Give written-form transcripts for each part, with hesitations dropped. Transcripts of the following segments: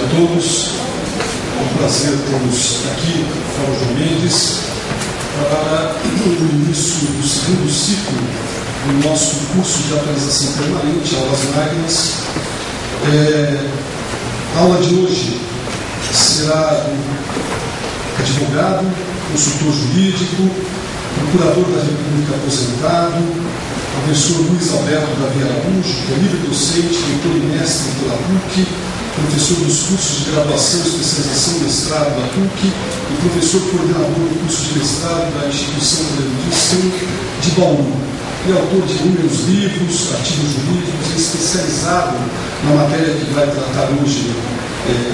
a todos. É um prazer termos aqui Fábio João Mendes para o início do segundo ciclo do nosso curso de atualização permanente, aulas magnas. A aula de hoje será do advogado, consultor jurídico, procurador da República aposentado, professor Luiz Alberto Davi Araújo, que é livre docente, doutor e mestre pela PUC, professor dos cursos de graduação, especialização e mestrado da PUC e professor coordenador do curso de mestrado da Instituição de Erudição de Bauru. E autor de inúmeros livros, artigos jurídicos, e especializado na matéria que vai tratar hoje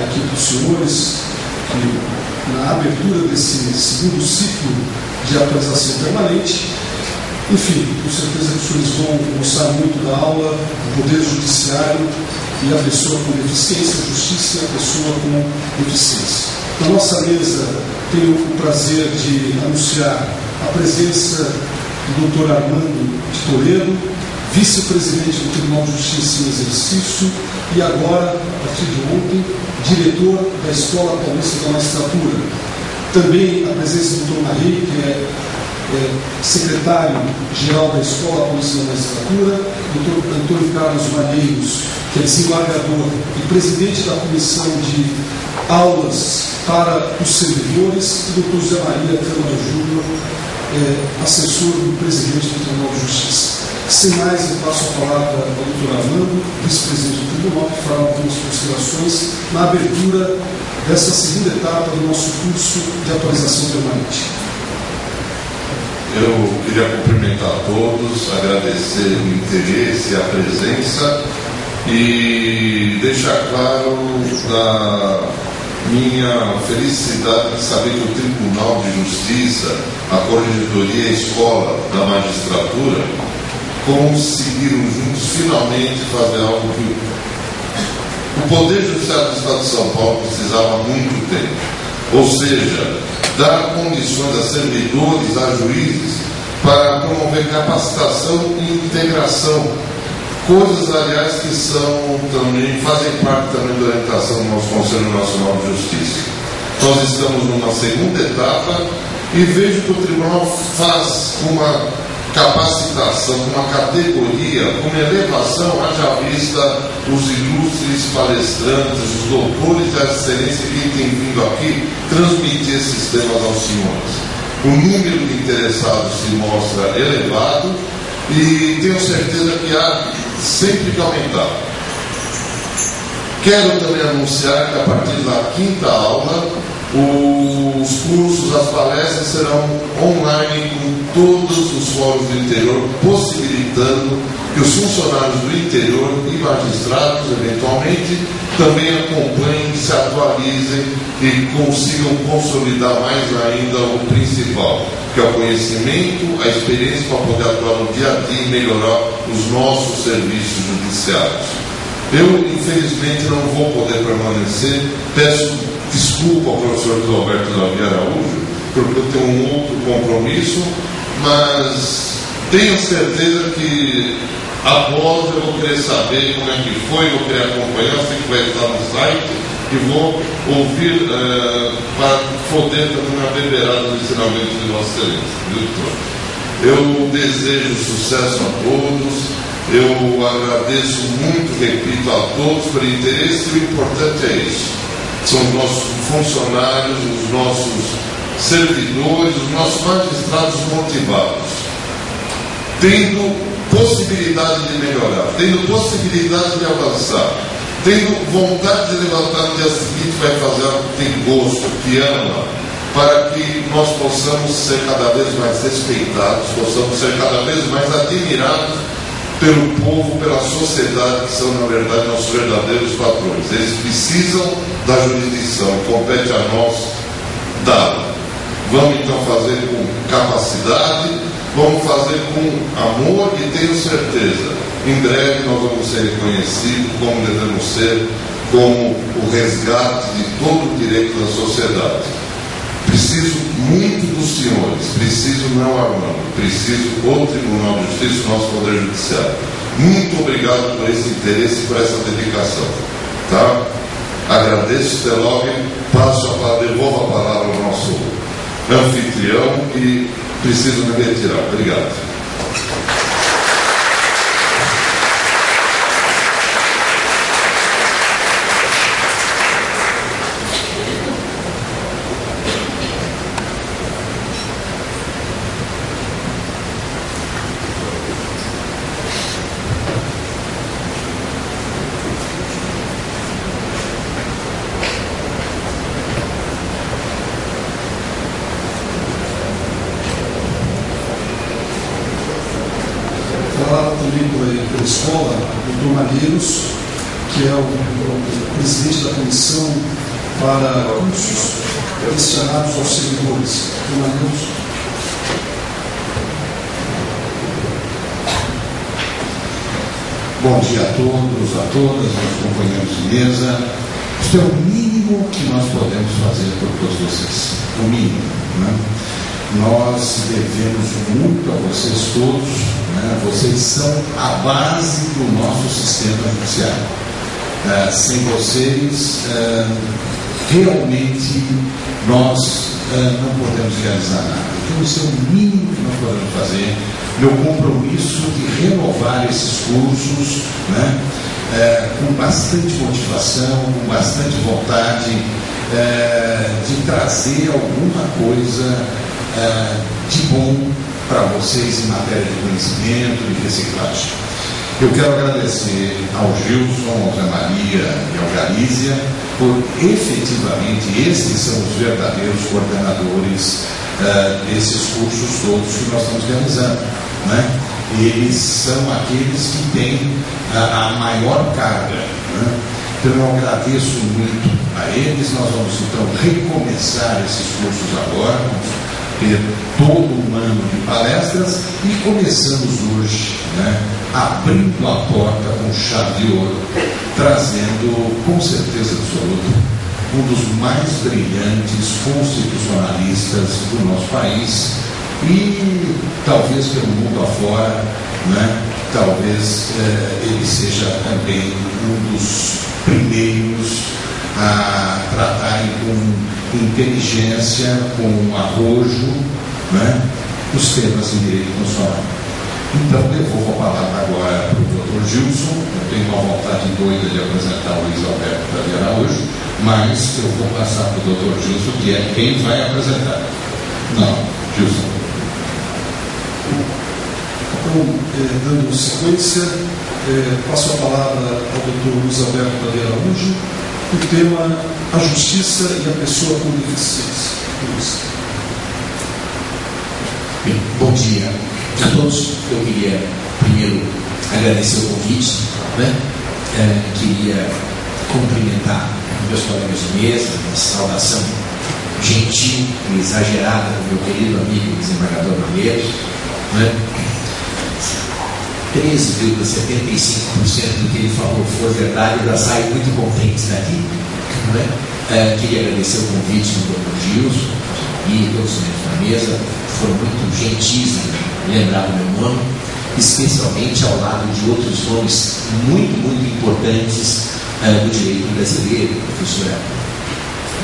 aqui para os senhores, que na abertura desse segundo ciclo de atualização permanente. Enfim, com certeza que os senhores vão gostar muito da aula, do Poder Judiciário e a pessoa com deficiência, a justiça e a pessoa com deficiência. Na nossa mesa, tenho o prazer de anunciar a presença do Dr. Armando de Toledo, vice-presidente do Tribunal de Justiça em exercício e agora, a partir de ontem, diretor da Escola Paulista da Magistratura. Também a presença do Dr. Marie, que é secretário-geral da Escola Paulista da Magistratura, Dr. Antônio Carlos Malheiros, que é desembargador e presidente da Comissão de Aulas para os Servidores, e Dr. José Maria Câmara Júnior, assessor do presidente do Tribunal de Justiça. Sem mais, eu passo a palavra ao Dr. Armando, vice-presidente do Tribunal, que fará algumas considerações na abertura dessa segunda etapa do nosso curso de atualização permanente. Eu queria cumprimentar a todos, agradecer o interesse e a presença e deixar claro da minha felicidade de saber que o Tribunal de Justiça, a Corregedoria e a Escola da Magistratura conseguiram juntos finalmente fazer algo que o Poder Judiciário do Estado de São Paulo precisava há muito tempo, ou seja, dar condições a servidores, a juízes, para promover capacitação e integração, coisas, aliás, que fazem parte também da orientação do nosso Conselho Nacional de Justiça. Nós estamos numa segunda etapa e vejo que o Tribunal faz uma capacitação, uma categoria, uma elevação, haja vista os ilustres palestrantes, os doutores de excelência que têm vindo aqui transmitir esses temas aos senhores. O número de interessados se mostra elevado e tenho certeza que há sempre que aumentar. Quero também anunciar que a partir da quinta aula, os cursos, as palestras serão online com todos os fóruns do interior, possibilitando que os funcionários do interior e magistrados, eventualmente, também acompanhem, se atualizem e consigam consolidar mais ainda o principal, que é o conhecimento, a experiência para poder atuar no dia a dia e melhorar os nossos serviços judiciários. Eu, infelizmente, não vou poder permanecer. Peço desculpa ao professor Alberto Davi Araújo, porque eu tenho um outro compromisso, mas tenho certeza que após eu vou querer saber como é que foi, vou querer acompanhar, sei que vai estar no site e vou ouvir para poder também abeberar os ensinamentos de Vossa Excelência. Eu desejo sucesso a todos. Eu agradeço muito, repito, a todos pelo interesse, e o importante é isso. São os nossos funcionários, os nossos servidores, os nossos magistrados motivados, tendo possibilidade de melhorar, tendo possibilidade de avançar, tendo vontade de levantar no dia seguinte, vai fazer algo que tem gosto, que ama, para que nós possamos ser cada vez mais respeitados, possamos ser cada vez mais admirados pelo povo, pela sociedade, que são, na verdade, nossos verdadeiros patrões. Eles precisam da jurisdição, compete a nós dá-la. Vamos, então, fazer com capacidade, vamos fazer com amor e tenho certeza, em breve nós vamos ser reconhecidos como devemos ser, como o resgate de todo o direito da sociedade. Preciso muito dos senhores, preciso não Armando, preciso o Tribunal de Justiça, o nosso Poder Judiciário. Muito obrigado por esse interesse e por essa dedicação. Tá? Agradeço, Telog, devolvo a palavra ao nosso anfitrião e preciso me retirar. Obrigado. Pela escola, o Dr. Malheiros, que é o presidente da comissão para cursos destinados aos servidores. Dr. Malheiros. Bom dia a todos, a todas, meus companheiros de mesa. Isso é o mínimo que nós podemos fazer por todos vocês. O mínimo, né? Nós devemos muito a vocês todos, né? Vocês são a base do nosso sistema judiciário. Sem vocês, realmente, nós não podemos realizar nada. Então, isso é o mínimo que nós podemos fazer. Meu compromisso de renovar esses cursos, né? Com bastante motivação, com bastante vontade de trazer alguma coisa de bom para vocês em matéria de conhecimento, de reciclagem. Eu quero agradecer ao Gilson, ao Zé Maria e ao Galícia, por efetivamente estes são os verdadeiros coordenadores desses cursos todos que nós estamos realizando, né? Eles são aqueles que têm a maior carga, né? Então eu agradeço muito a eles. Nós vamos então recomeçar esses cursos agora, vamos ter todo um ano de palestras e começamos hoje, né, abrindo a porta com chave de ouro, trazendo com certeza absoluta um dos mais brilhantes constitucionalistas do nosso país e talvez pelo mundo afora, né, talvez ele seja também um dos primeiros a tratarem com inteligência, com arrojo, né, os temas de direito constitucional. Então, devolvo a palavra agora para o Dr. Gilson. Eu tenho uma vontade doida de apresentar o Luiz Alberto Davi Araújo, mas eu vou passar para o Dr. Gilson, que é quem vai apresentar. Não, Gilson. Então, dando sequência, passo a palavra ao Dr. Luiz Alberto Davi Araújo. O tema, a justiça e a pessoa com deficiência. Bem, bom dia a todos. Eu queria primeiro agradecer o convite, né? Queria cumprimentar meus colegas de mesa, uma saudação gentil e exagerada do meu querido amigo desembargador Malheiros, né? 13,75% do que ele falou for verdade, eu já saio muito contente daqui, né? Queria agradecer o convite do Dr. Gilson e todos os membros da mesa, foram muito gentis em lembrar do meu nome, especialmente ao lado de outros nomes muito, muito importantes do direito brasileiro, a professora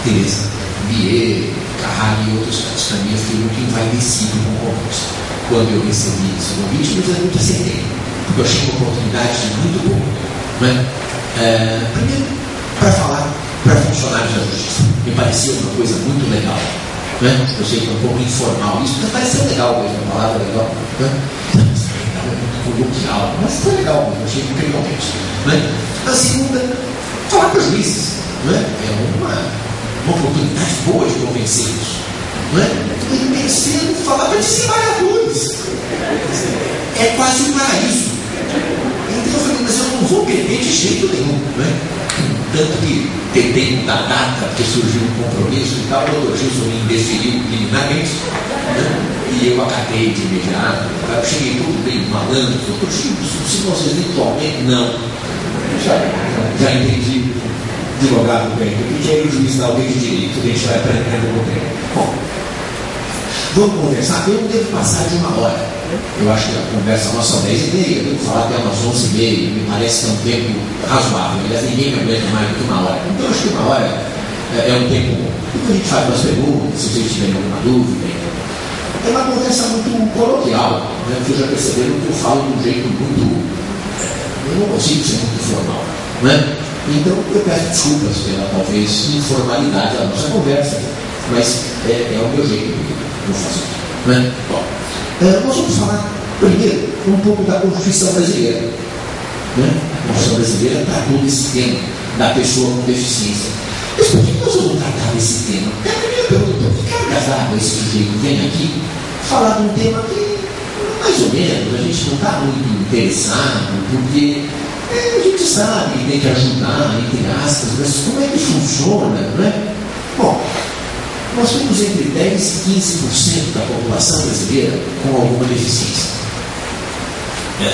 Teresa Bier, Carrari e outros tantos. Também eu fiquei muito envaidecido com o convite. Quando eu recebi esse convite, eu muito aceitei, porque eu achei uma oportunidade muito boa, né? Primeiro, para falar para funcionários da justiça, me pareceu uma coisa muito legal, né? Eu sei que é um pouco informal isso, mas pareceu legal mesmo, a palavra legal, né? É muito coloquial, mas foi legal mesmo, eu achei incrivelmente, né? A segunda, falar para os juízes, né? É uma oportunidade boa de convencê-los, né? E terceiro, falar para desembargadores, é quase um paraíso. Então eu falei, mas eu não vou perder de jeito nenhum, né? Tanto que tentei mudar a data, porque surgiu um compromisso e tal, o Dr. Gilson me indeferiu liminarmente, né? E eu acatei de imediato. Eu cheguei tudo bem malandro, Dr. Gilson, se você eventualmente não, já entendi, advogado bem, que é o juiz da alguém de direito, a gente vai aprendendo com o tempo. Bom, vamos conversar, eu não devo passar de 1 hora. Eu acho que a conversa nossa são 10h30, eu tenho que falar até umas 11h30, me parece que é um tempo razoável. Aliás, ninguém me aguenta mais do que uma hora. Então, eu acho que uma hora é um tempo bom. Depois a gente faz umas perguntas, se vocês tiverem alguma dúvida. É uma conversa muito coloquial, né? Vocês já perceberam que eu falo de um jeito muito. Eu não consigo ser muito formal, né? Então, eu peço desculpas pela talvez informalidade da nossa conversa, mas é o meu jeito de fazer. Né? Bom, nós vamos falar primeiro um pouco da Constituição brasileira. Né? A Constituição brasileira tratou desse tema da pessoa com deficiência. Mas por que nós vamos tratar desse tema? É a primeira pergunta: por que cargas d'água esse sujeito vem aqui falar de um tema que, mais ou menos, a gente não está muito interessado, porque a gente sabe que tem que ajudar, entre aspas, mas como é que funciona, né? Bom, nós temos entre 10% e 15% da população brasileira com alguma deficiência.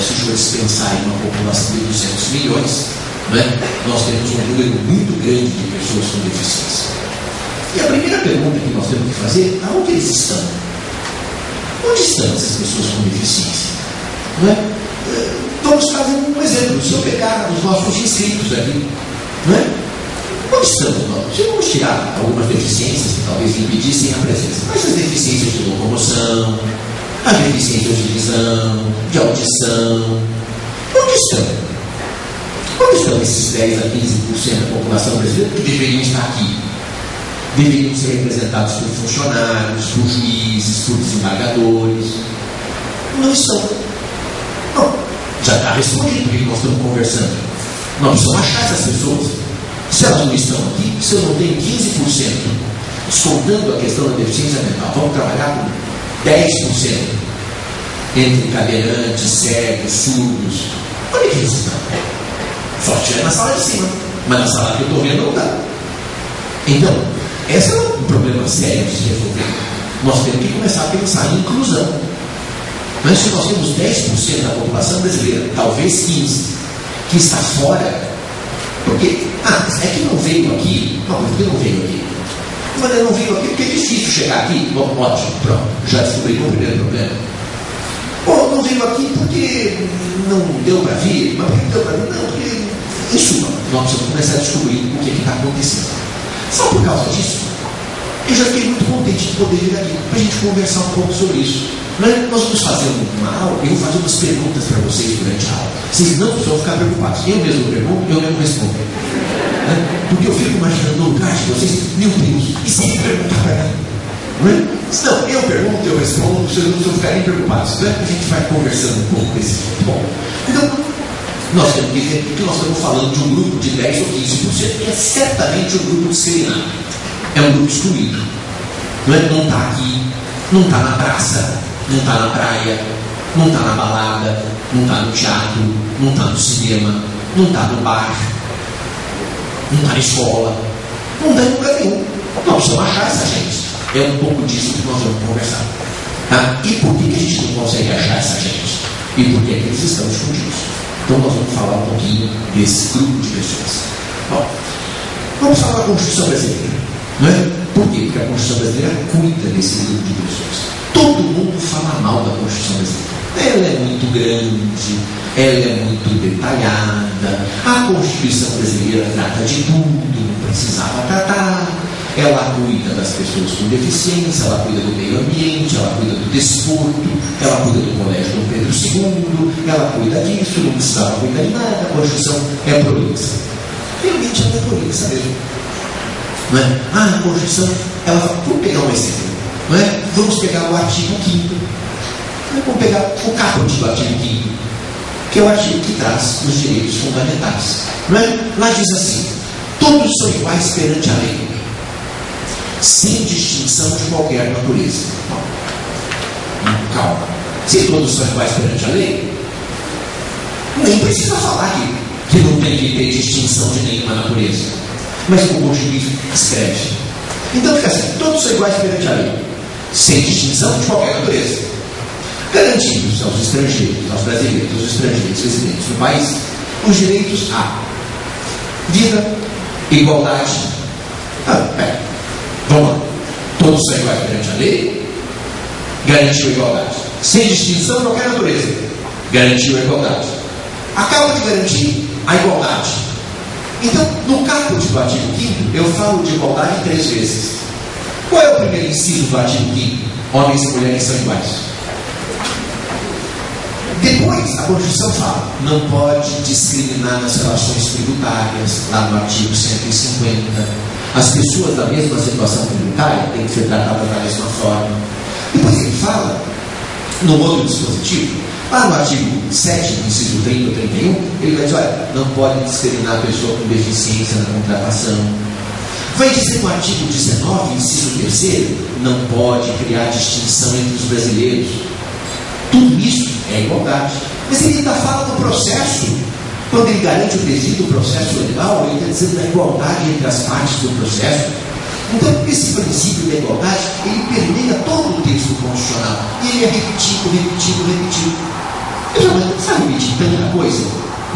Se for pensar em uma população de 200 milhões, né, nós temos um número muito grande de pessoas com deficiência. E a primeira pergunta que nós temos que fazer é: aonde eles estão? Onde estão essas pessoas com deficiência? Né? Vamos fazer um exemplo. Se eu pegar os nossos inscritos aqui, né? Onde estamos nós? Se vamos tirar algumas deficiências que talvez impedissem a presença, mas as deficiências de locomoção, as deficiências de visão, de audição, onde estão? Onde estão esses 10 a 15% da população brasileira que deveriam estar aqui? Deveriam ser representados por funcionários, por juízes, por desembargadores. Não estão. Bom, já está respondido o que nós estamos conversando. Nós precisamos achar essas pessoas. Se elas não estão aqui, se eu não tenho 15%, descontando a questão da deficiência mental, vamos trabalhar com 10% entre cadeirantes, cegos, surdos. Onde que eles estão? Só estiver na sala de cima, mas na sala que eu estou vendo não dá. Então, esse é um problema sério de se resolver. Nós temos que começar a pensar em inclusão. Mas se nós temos 10% da população brasileira, talvez 15%, que está fora, porque, é que não veio aqui. Não, por que não veio aqui? Mas não veio aqui porque é difícil chegar aqui. Bom, ótimo, pronto, já descobrimos o primeiro problema. Ou não veio aqui porque não deu para vir, mas por que não deu para vir? Não, porque, em suma, nós precisamos começar a descobrir o que está acontecendo. Só por causa disso, eu já fiquei muito contente de poder vir aqui, para a gente conversar um pouco sobre isso. Nós vamos fazer uma aula, eu vou fazer umas perguntas para vocês durante a aula. Vocês não precisam ficar preocupados. Eu mesmo pergunto, eu mesmo respondo. Porque eu fico imaginando no lugar de vocês: meu Deus, e se ele perguntar para mim? Não, eu pergunto, eu respondo, vocês não precisam ficarem preocupados. A gente vai conversando um pouco desse jeito. Bom, então, nós temos que ver que nós estamos falando de um grupo de 10 ou 15%, que é certamente um grupo discriminado. É um grupo excluído. Não está aqui, não está na praça, não está na praia, não está na balada, não está no teatro, não está no cinema, não está no bar, não está na escola, não está em lugar nenhum. Nós precisamos achar essa gente. É um pouco disso que nós vamos conversar. Tá? E por que a gente não consegue achar essa gente? E por que eles estão escondidos? Então nós vamos falar um pouquinho desse grupo de pessoas. Bom, vamos falar da Constituição brasileira. Não é? Por quê? Porque a Constituição brasileira cuida desse grupo de pessoas. Todo mundo fala mal da Constituição brasileira. Ela é muito grande, ela é muito detalhada. A Constituição brasileira trata de tudo, não precisava tratar. Ela cuida das pessoas com deficiência, ela cuida do meio ambiente, ela cuida do desporto, ela cuida do Colégio Dom Pedro II, ela cuida disso, não precisava cuidar de nada. A Constituição é prolixa. Realmente ela é prolixa mesmo. Não é? A Constituição, ela fala, vamos pegar um exemplo. Não é? Vamos pegar o artigo 5º. Vamos pegar o caput do artigo 5º, que é o artigo que traz os direitos fundamentais. Não é? Lá diz assim: todos são iguais perante a lei, sem distinção de qualquer natureza. Calma. Se todos são iguais perante a lei, nem precisa falar que não tem que ter distinção de nenhuma natureza. Mas o Constituição escreve. Então fica assim: todos são iguais perante a lei, sem distinção de qualquer natureza, garantidos aos estrangeiros, aos brasileiros, aos estrangeiros residentes no país, os direitos a vida, igualdade. Vamos lá. Todos são iguais perante a lei, garantiu a igualdade. sem distinção de qualquer natureza. Garantiu a igualdade. Acaba de garantir a igualdade. Então, no caput do artigo 5º, eu falo de igualdade 3 vezes. Qual é o primeiro inciso do artigo 5º? Homens e mulheres são iguais. Depois, a Constituição fala, não pode discriminar nas relações tributárias, lá no artigo 150. As pessoas da mesma situação tributária têm que ser tratadas da mesma forma. Depois ele fala, no outro dispositivo, lá no artigo 7, inciso 30 ou 31, ele vai dizer, olha, não pode discriminar a pessoa com deficiência na contratação. Vai dizer no artigo 19, inciso 3, não pode criar distinção entre os brasileiros. Tudo isso é igualdade. Mas ele ainda fala do processo. Quando ele garante o devido processo legal, ele está dizendo da igualdade entre as partes do processo. Então, esse princípio da igualdade, ele permeia todo o texto constitucional. E ele é repetido. Eu já não sabe repetir tanta coisa,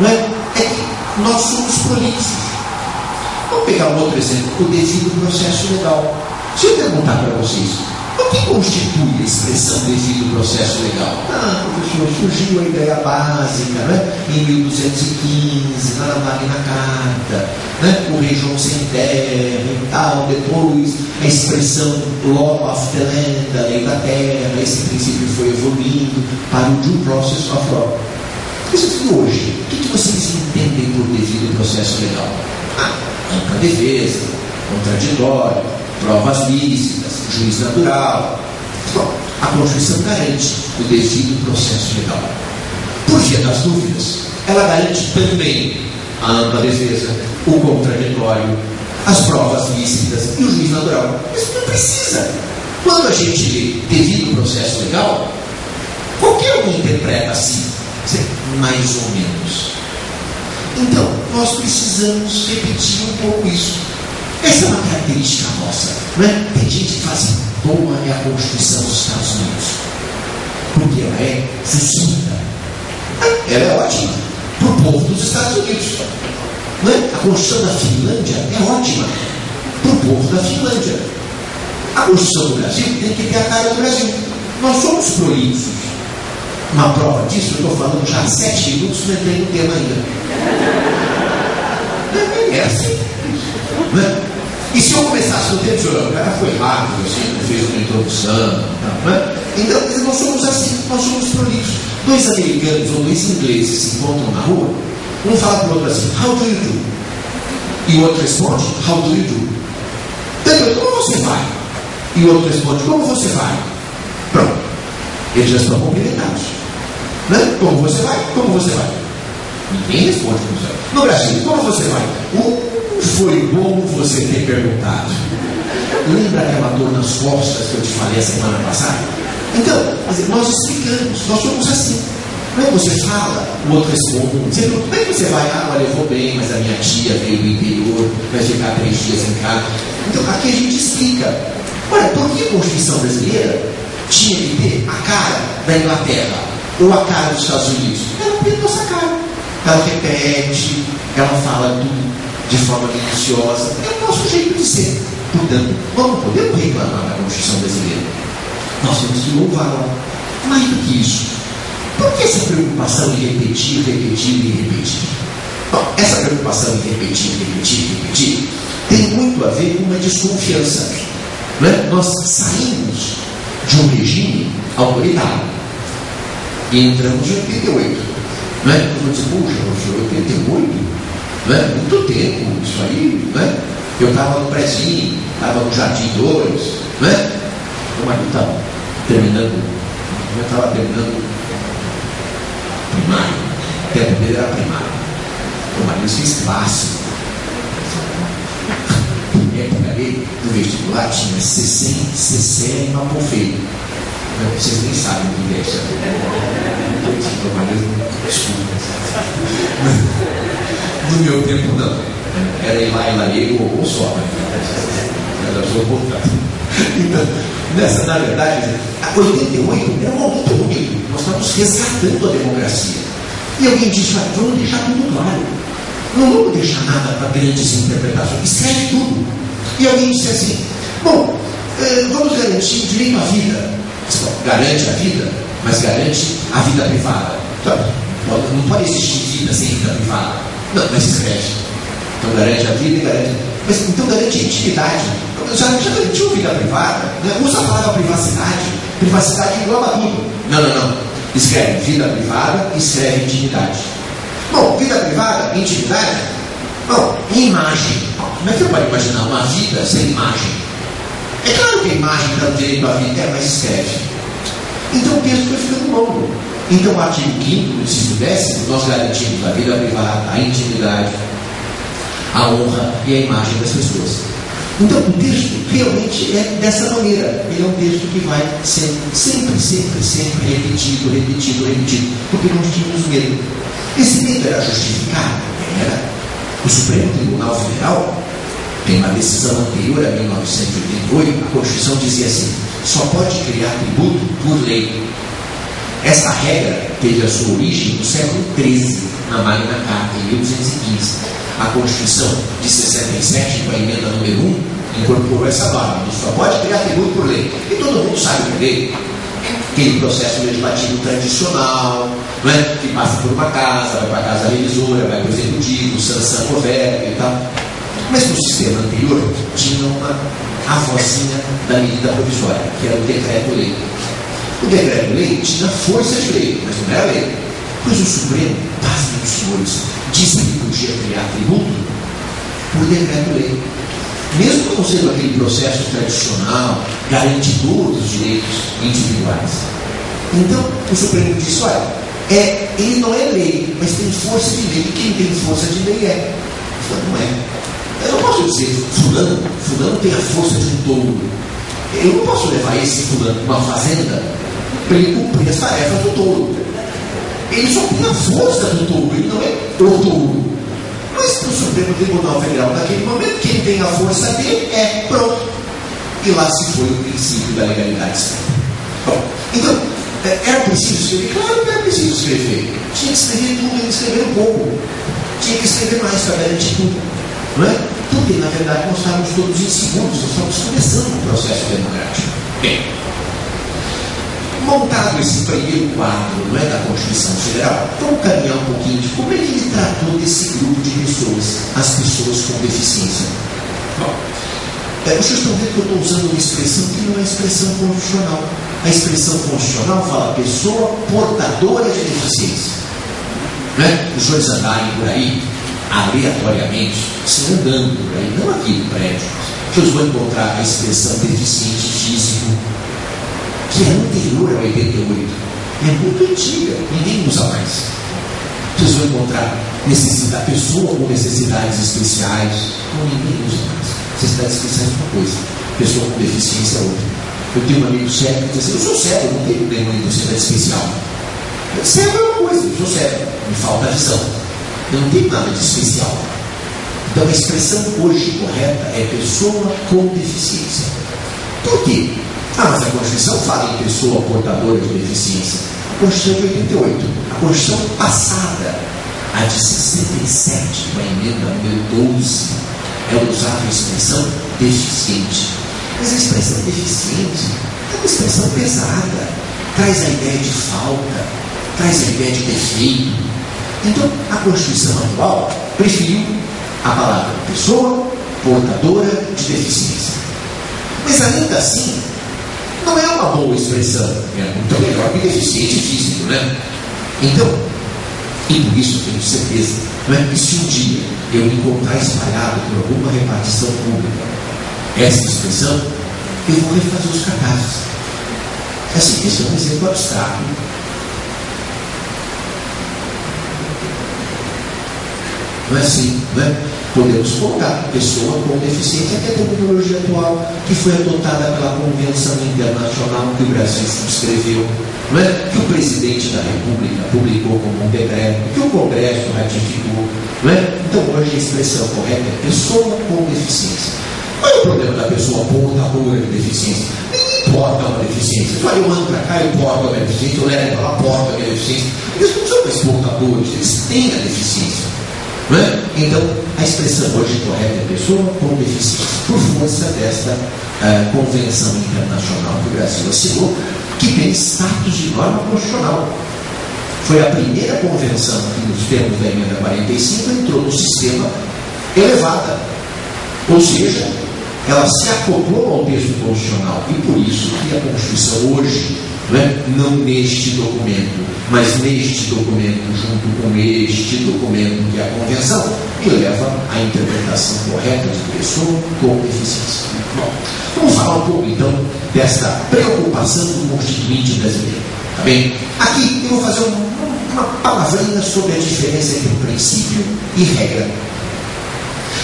não é? É que nós somos prolixos. Vamos pegar um outro exemplo, o devido processo legal. Se eu perguntar para vocês, o que constitui a expressão devido processo legal? Professor, surgiu a ideia básica, né? Em 1215, lá na Magna Carta, né? O rei João sem terra e tal, depois a expressão law of the land, a lei da terra, esse princípio foi evoluindo para o due process of law. Mas hoje, o que vocês entendem por devido processo legal? Ampla defesa, contraditório, provas lícitas, juiz natural. Bom, a Constituição garante o devido processo legal. Por via das dúvidas, ela garante também a ampla defesa, o contraditório, as provas lícitas e o juiz natural. Mas não precisa. Quando a gente lê devido processo legal, qualquer um interpreta assim, mais ou menos. Então, nós precisamos repetir um pouco isso. Essa é uma característica nossa, não é? Tem gente que fala assim, boa é a Constituição dos Estados Unidos, porque ela é sucinta. Ela é ótima para o povo dos Estados Unidos. Não é? A Constituição da Finlândia é ótima para o povo da Finlândia. A Constituição do Brasil tem que ter a cara do Brasil. Nós somos prolixos. Uma prova disso, eu estou falando já há 7 minutos, não entrei no tema ainda. É assim. Não é? E se eu começasse no tempo, o cara foi rápido, assim, não fez uma introdução. Não é? Então, nós somos assim, nós somos prolixos. 2 americanos ou 2 ingleses se encontram na rua, um fala para o outro assim, how do you do? E o outro responde, how do you do? Então, como você vai? E o outro responde, como você vai? Pronto. Eles já estão cumprimentados. Né? Como você vai? Como você vai? Ninguém responde como você vai. No Brasil, como você vai? Foi bom você ter perguntado. Lembra aquela dor nas costas que eu te falei a semana passada? Então, nós explicamos, nós somos assim. Não é? Você fala, o outro responde. Você pergunta, como é que você vai? Olha, eu vou bem, mas a minha tia veio do interior, vai ficar 3 dias em casa. Então, aqui a gente explica. Olha, por que a Constituição brasileira tinha que ter a cara da Inglaterra ou a cara dos Estados Unidos? Ela tem a nossa cara. Ela repete, ela fala tudo de forma minuciosa. É o nosso jeito de ser. Portanto, nós não podemos reclamar da Constituição brasileira. Nós temos que louvá-la. Mais do que isso, por que essa preocupação em repetir? Bom, essa preocupação em repetir tem muito a ver com uma desconfiança. Não é? Nós saímos de um regime autoritário e entramos em 88. Não é? Eu vou dizer, puxa, professor, 88? Não é? Muito tempo isso aí, não é? Eu estava no prézinho, estava no Jardim 2, não é? O marido estava terminando, eu estava terminando primário, o tempo dele era primário. O marido fez clássico. Na época dele, no vestibular, tinha CC e Mapon Feio. Vocês nem sabem o que é isso. No meu tempo, não. Era Ilaego ou Sobra. Era só voltado. Então, na verdade, a 88 era um momento bonito. Nós estávamos resgatando a democracia. E alguém disse, vamos deixar tudo claro. Não vamos deixar nada para grandes interpretações. Escreve tudo. E alguém disse assim, bom, vamos garantir o direito à vida. Garante a vida? mas garante a vida privada. Não pode existir vida sem vida privada. Não, mas escreve. Então garante a vida e garante. Mas então garante a intimidade. Já garantiu vida privada? Né? Usa a palavra privacidade. Privacidade engloba tudo. Não. Escreve vida privada, escreve intimidade. Bom, vida privada, intimidade. Bom, imagem. Como é que eu posso imaginar uma vida sem imagem? É claro que a imagem dá o direito à vida, mas escreve. Então o texto foi ficando longo. Então o artigo 5º, inciso 10º, nós garantimos a vida privada, a intimidade, a honra e a imagem das pessoas. Então o texto realmente é dessa maneira. Ele é um texto que vai sendo sempre repetido, porque nós tínhamos medo. Esse medo era justificado? Era. O Supremo Tribunal Federal tem uma decisão anterior a 1988, a Constituição dizia assim: só pode criar tributo por lei. Essa regra teve a sua origem no século XIII, na Magna Carta, em 1215. A Constituição de 67, com a emenda número 1, incorporou essa norma: só pode criar tributo por lei. E todo mundo sabe por lei. Aquele processo legislativo tradicional, não é? Que passa por uma casa, vai para a casa revisora, vai para o executivo, sanção governo e tal. Mas no sistema anterior tinha a vozinha da medida provisória, que era o decreto-lei. O decreto-lei tinha força de lei, mas não era lei. Pois o Supremo, pasmem os senhores, disse que podia criar tributo por decreto-lei. Mesmo não sendo aquele processo tradicional, garantidor dos direitos individuais. Então, o Supremo disse: olha, ele não é lei, mas tem força de lei. E quem tem força de lei é. Não é. Eu não posso dizer, fulano tem a força de um touro. Eu não posso levar esse fulano para uma fazenda para ele cumprir as tarefas do touro. Ele só tem a força do touro, ele não é o touro. Mas no Supremo Tribunal Federal, naquele momento, quem tem a força dele é pronto. E lá se foi o princípio da legalidade. Bom, então, era preciso escrever? Claro que era preciso escrever. Tinha que escrever tudo e escrever um pouco. Tinha que escrever mais para garantir tudo. Não é? Porque, na verdade, nós estávamos todos inseguros, nós estávamos começando o processo democrático. Bem, montado esse primeiro quadro, não é, da Constituição Federal, vamos caminhar um pouquinho de como é que ele tratou desse grupo de pessoas, as pessoas com deficiência. Bom, vocês estão vendo que eu estou usando uma expressão que não é expressão constitucional. A expressão constitucional fala pessoa portadora de deficiência. Não é? Os senhores andarem por aí, aleatoriamente, se andando por aí, não aqui no prédio, vocês vão encontrar a expressão deficiente físico, que é anterior ao 88, é muito antiga, ninguém usa mais. Vocês vão encontrar pessoa com necessidades especiais, ninguém usa mais. Necessidades especiais é uma coisa, pessoa com deficiência é outra. Eu tenho um amigo cego que diz assim: eu sou cego, não tenho nenhuma necessidade especial. Cego é uma coisa, eu sou cego, me falta a visão. Eu não tenho nada de especial. Então a expressão hoje correta é pessoa com deficiência. Por quê? Mas a Constituição fala em pessoa portadora de deficiência. A Constituição de 88. A Constituição passada, a de 67, com a emenda número 12, ela usava a expressão deficiente. Mas a expressão deficiente é uma expressão pesada. Traz a ideia de falta, traz a ideia de defeito. Então, a Constituição atual preferiu a palavra pessoa portadora de deficiência. Mas ainda assim, não é uma boa expressão, é muito melhor que deficiente físico, né? Então, e por isso eu tenho certeza, não é que se um dia eu me encontrar espalhado por alguma repartição pública essa expressão, eu vou refazer os cartazes. Assim, isso é um exemplo abstrato. Não é assim, não é? Podemos colocar pessoa com deficiência, que é a terminologia atual, que foi adotada pela Convenção Internacional que o Brasil subscreveu, não é? Que o presidente da República publicou como um decreto, que o Congresso ratificou, não é? Então hoje a expressão correta é pessoa com deficiência. Qual é o problema da pessoa portadora de deficiência? Ninguém porta uma deficiência. Só eu ando para cá, eu porto a minha deficiência, eu levo para lá, porto a minha deficiência. Eles não são mais portadores, eles têm a deficiência. Não é? Então, a expressão hoje correta é pessoa com deficiência, por força desta Convenção Internacional que o Brasil assinou, que tem status de norma constitucional. Foi a primeira convenção que, nos termos da emenda 45, entrou no sistema elevada. Ou seja, ela se acoplou ao texto constitucional. E por isso que a Constituição hoje, não neste documento, mas neste documento, junto com este documento que é a Convenção, que leva à interpretação correta de pessoa com eficiência. Bom, vamos falar um pouco então dessa preocupação do Constituinte brasileiro. Tá bem? Aqui eu vou fazer uma palavrinha sobre a diferença entre princípio e regra.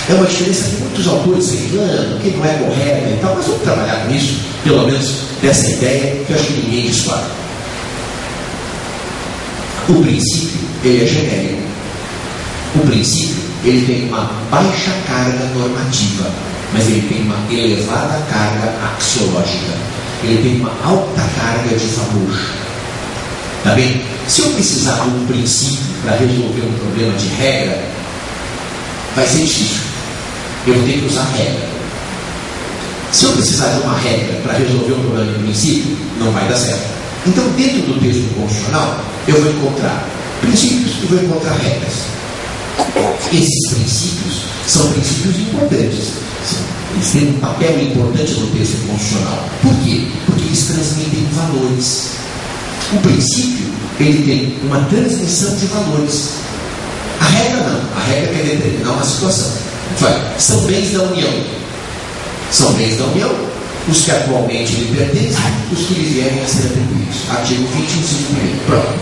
É uma diferença que muitos autores reclamam, que não é correta e tal, mas vamos trabalhar com isso, pelo menos dessa ideia que eu acho que ninguém discorda. O princípio, ele é genérico. O princípio, ele tem uma baixa carga normativa, mas ele tem uma elevada carga axiológica. Ele tem uma alta carga de valor. Tá bem? Se eu precisar de um princípio para resolver um problema de regra, vai ser difícil. Eu vou ter que usar regra. Se eu precisar de uma regra para resolver um problema de princípio, não vai dar certo. Então, dentro do texto constitucional, eu vou encontrar princípios e vou encontrar regras. Esses princípios são princípios importantes. Eles têm um papel importante no texto constitucional. Por quê? Porque eles transmitem valores. O princípio, ele tem uma transmissão de valores. A regra não. A regra quer determinar uma situação. São bens da União. São bens da União, os que atualmente lhe pertencem, os que lhe vierem a ser atribuídos. Artigo 20, inciso 1. Pronto.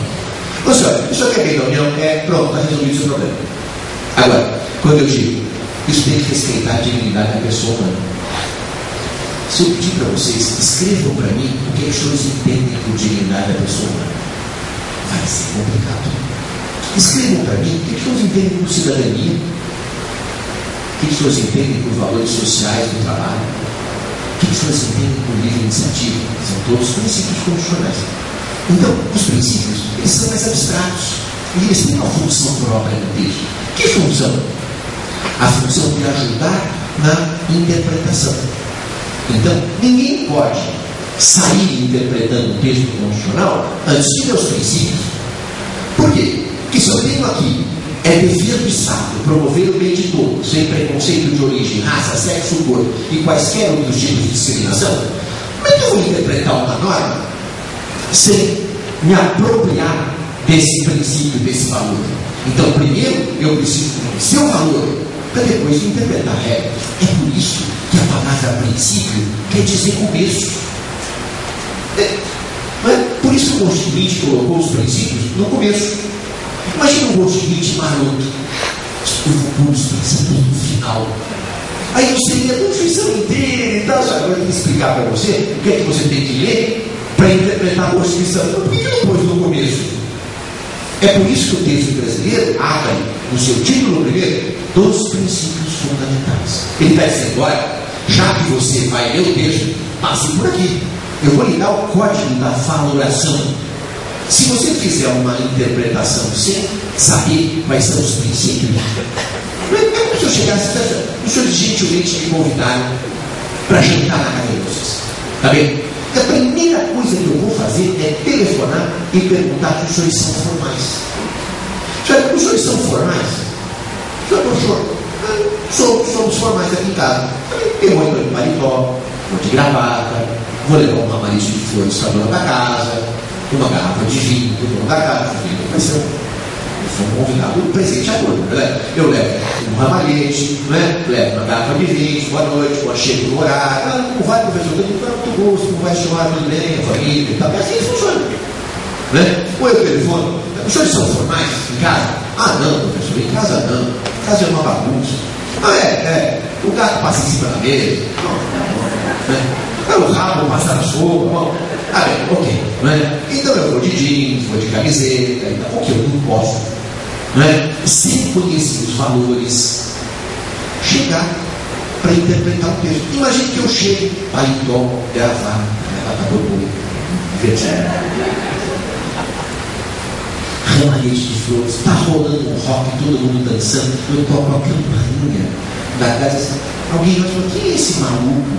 Ou seja, isso aqui é bem da União, pronto, está resolvido o seu problema. Agora, quando eu digo, isso tem que respeitar a dignidade da pessoa humana. Se eu pedir para vocês, escrevam para mim o que os senhores entendem por dignidade da pessoa humana, vai ser complicado. Escrevam para mim o que os senhores entendem por cidadania, o que os senhores entendem por valores sociais do trabalho, o que os senhores entendem por livre iniciativa. São todos princípios constitucionais. Então, os princípios, eles são mais abstratos e eles têm uma função própria no texto. Que função? A função de ajudar na interpretação. Então, ninguém pode sair interpretando o texto constitucional antes de ver os princípios. Por quê? Porque se eu tenho aqui, é dever do Estado promover o bem de todos, sem preconceito de origem, raça, sexo, cor e quaisquer outros tipos de discriminação, como é que eu vou interpretar uma norma sem me apropriar desse princípio, desse valor? Então, primeiro, eu preciso conhecer o valor, para depois interpretar a regra. É por isso que a palavra princípio quer dizer começo. Por isso que o Constituinte colocou os princípios no começo. Imagina um Constituinte maroto. Eu vou pôr os princípios no final. Aí eu seria a Constituição inteira e tal. Agora eu tenho que explicar para você o que é que você tem que ler para interpretar a Constituição. Por que não pôs no começo? É por isso que o texto brasileiro abre no seu título primeiro dos princípios fundamentais. Ele está dizendo, olha, já que você vai ler o texto, passe por aqui. Eu vou lhe dar o código da valoração. Se você fizer uma interpretação sem saber quais são os princípios, não é como se eu chegasse e dissesse, os senhores gentilmente me convidaram para jantar na casa de vocês. Está bem? A primeira coisa que eu vou fazer é telefonar e perguntar se os senhores são formais. Os senhores são formais? Somos formais aqui em casa. Eu vou de paletó, vou de gravata, vou levar um ramalhete de flores para a dona da casa, uma garrafa de vinho para o dono da casa. Vai ser um convidado presenteador. Eu levo um ramalhete, levo uma garrafa de vinho, boa noite, chego no horário. Como vai, professor? Eu tenho muito gosto, como vai chamar, tudo bem, a família e tal. É assim que funciona. Ou eu telefono, os senhores são formais em casa? Ah, não, professor, em casa não. Em casa é uma bagunça. O gato passa em cima da mesa. O rabo passa na sopa. Ok. Então eu vou de jeans, vou de camiseta, o que eu não posso. Sem conhecer os valores, chegar para interpretar o texto. Imagine que eu chego, paletó, gravata, borboleta, ramalhete de flores, está rolando um rock, todo mundo dançando, eu toco a campainha da casa. Alguém vai falar, quem é esse maluco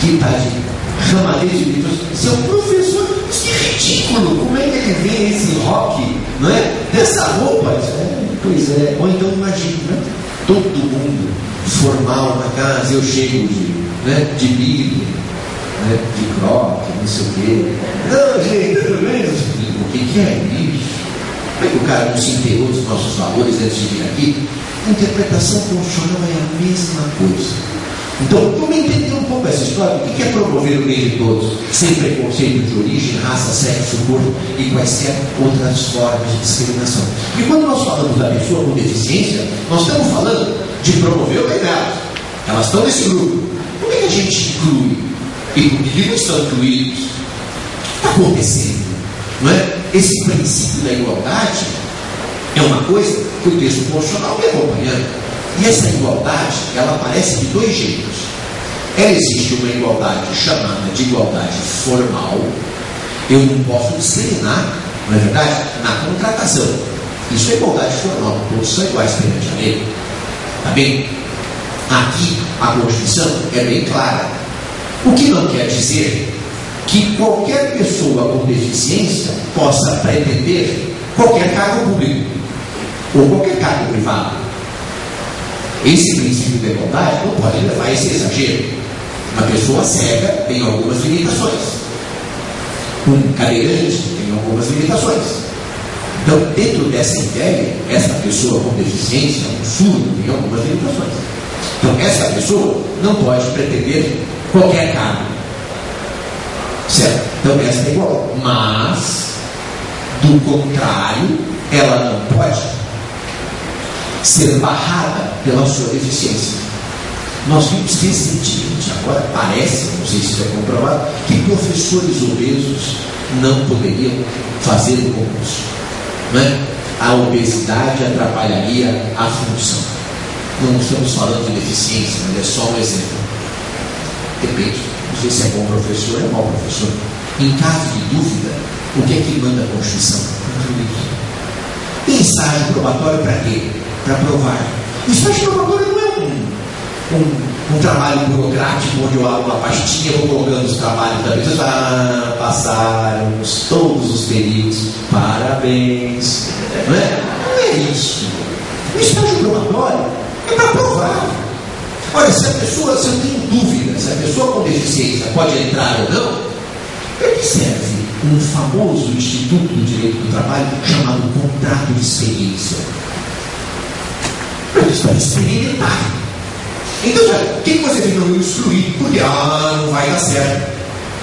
que está de ramalhete de flores? Seu professor, Mas que ridículo! Como é que ele vê esse rock, não é? Dessa roupa? Pois é. Ou então imagina, né? Todo mundo formal na casa, eu chego de Bíblia, né? De croque, não sei o quê. Não, gente, tudo bem? O que é isso? Como é que o cara não se inteirou dos nossos valores antes de vir aqui? A interpretação constitucional é a mesma coisa. Então, vamos entender um pouco essa história. O que é promover o bem de todos, sem preconceito de origem, raça, sexo, cor e quaisquer outras formas de discriminação? E quando nós falamos da pessoa com deficiência, nós estamos falando de promover o bem delas. Elas estão nesse grupo. Por que a gente inclui? E por que não estão incluídos? O que está acontecendo? Não é? Esse princípio da igualdade é uma coisa que o texto constitucional vem acompanhando. E essa igualdade, ela aparece de dois jeitos. Ela existe uma igualdade chamada de igualdade formal. Eu não posso discriminar, não é verdade? Na contratação. Isso é igualdade formal. Todos são iguais perante a lei. Tá bem? Aqui, a Constituição é bem clara. O que não quer dizer que qualquer pessoa com deficiência possa pretender qualquer cargo público ou qualquer cargo privado. Esse princípio da igualdade não pode levar a esse exagero. Uma pessoa cega tem algumas limitações. Um cadeirante tem algumas limitações. Então, dentro dessa ideia, essa pessoa com deficiência, um surdo, tem algumas limitações. Então, essa pessoa não pode pretender qualquer cargo. Certo? Então, essa é igual. Mas, do contrário, ela não pode ser barrada pela sua deficiência. Nós vimos recentemente, agora parece, não sei se isso é comprovado, que professores obesos não poderiam fazer o concurso. Não é? A obesidade atrapalharia a função. Não estamos falando de deficiência, mas é só um exemplo. Depende, não sei se é bom professor ou é mau professor. Em caso de dúvida, o que é que manda a Constituição? Tem estágio probatório para quê? Para provar. O estágio probatório não é um trabalho burocrático onde eu abro uma pastinha, vou colocando os trabalhos da pessoa. Passaram todos os períodos, parabéns. Não é isso. O estágio probatório é para provar. Olha, se eu tenho dúvida, se a pessoa com deficiência pode entrar ou não, para que serve um famoso Instituto do Direito do Trabalho chamado contrato de experiência? Para experimentar. Então, o que você fica no excluir? Porque não vai dar certo.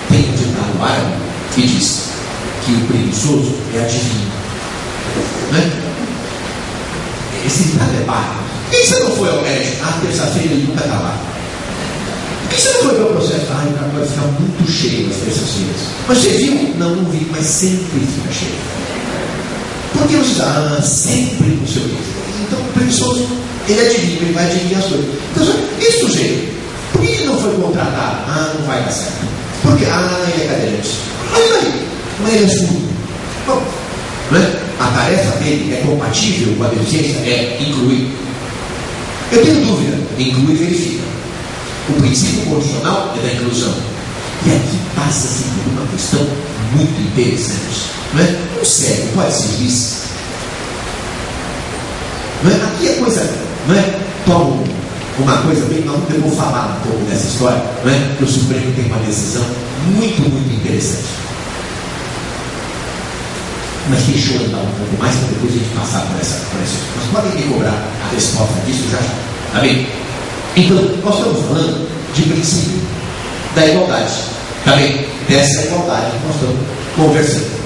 Tem um ditado árabe que diz que o preguiçoso é adivinho. Né? Esse ditado é bárbaro. Por que você não foi ao médico? Terça-feira ele nunca está lá. Por que você não foi ver o processo? O cara vai ficar muito cheio nas terças-feiras. Mas você viu? Não vi, mas sempre fica cheio. Por que você diz, sempre no seu livro? Então, o preguiçoso, ele adivinha, ele vai adivinhar as coisas. Então, esse sujeito, por que ele não foi contratado? Não vai dar certo. Porque, ele é cadeirante. Mas ele é surdo. Bom, né? A tarefa dele é compatível com a deficiência? É incluir. Eu tenho dúvida, inclui e verifica. O princípio constitucional é da inclusão. E aqui passa-se por uma questão muito interessante. Não é? Um cego pode ser juiz. Não é? Aqui a coisa, não é? Toma uma coisa bem, eu vou falar um pouco dessa história, não é? Que o Supremo tem uma decisão muito, muito interessante. Mas deixa eu andar um pouco mais para depois a gente passar por essa. Mas podem me cobrar a resposta disso já. Tá bem? Então, nós estamos falando de princípio da igualdade. Tá bem? Dessa igualdade que nós estamos conversando.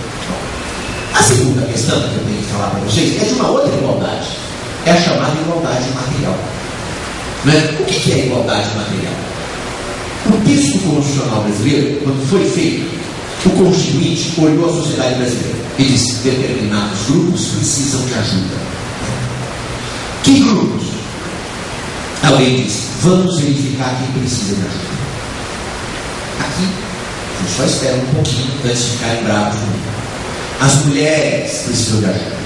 A segunda questão que eu tenho que falar para vocês é de uma outra igualdade. É a chamada igualdade material. Né? O que é igualdade material? O texto constitucional brasileiro, quando foi feito, o Constituinte olhou a sociedade brasileira e disse: determinados grupos precisam de ajuda. Que grupos? A lei diz: vamos verificar quem precisa de ajuda. Aqui, a gente só espera um pouquinho antes de ficarem bravos comigo. As mulheres precisam de ajuda.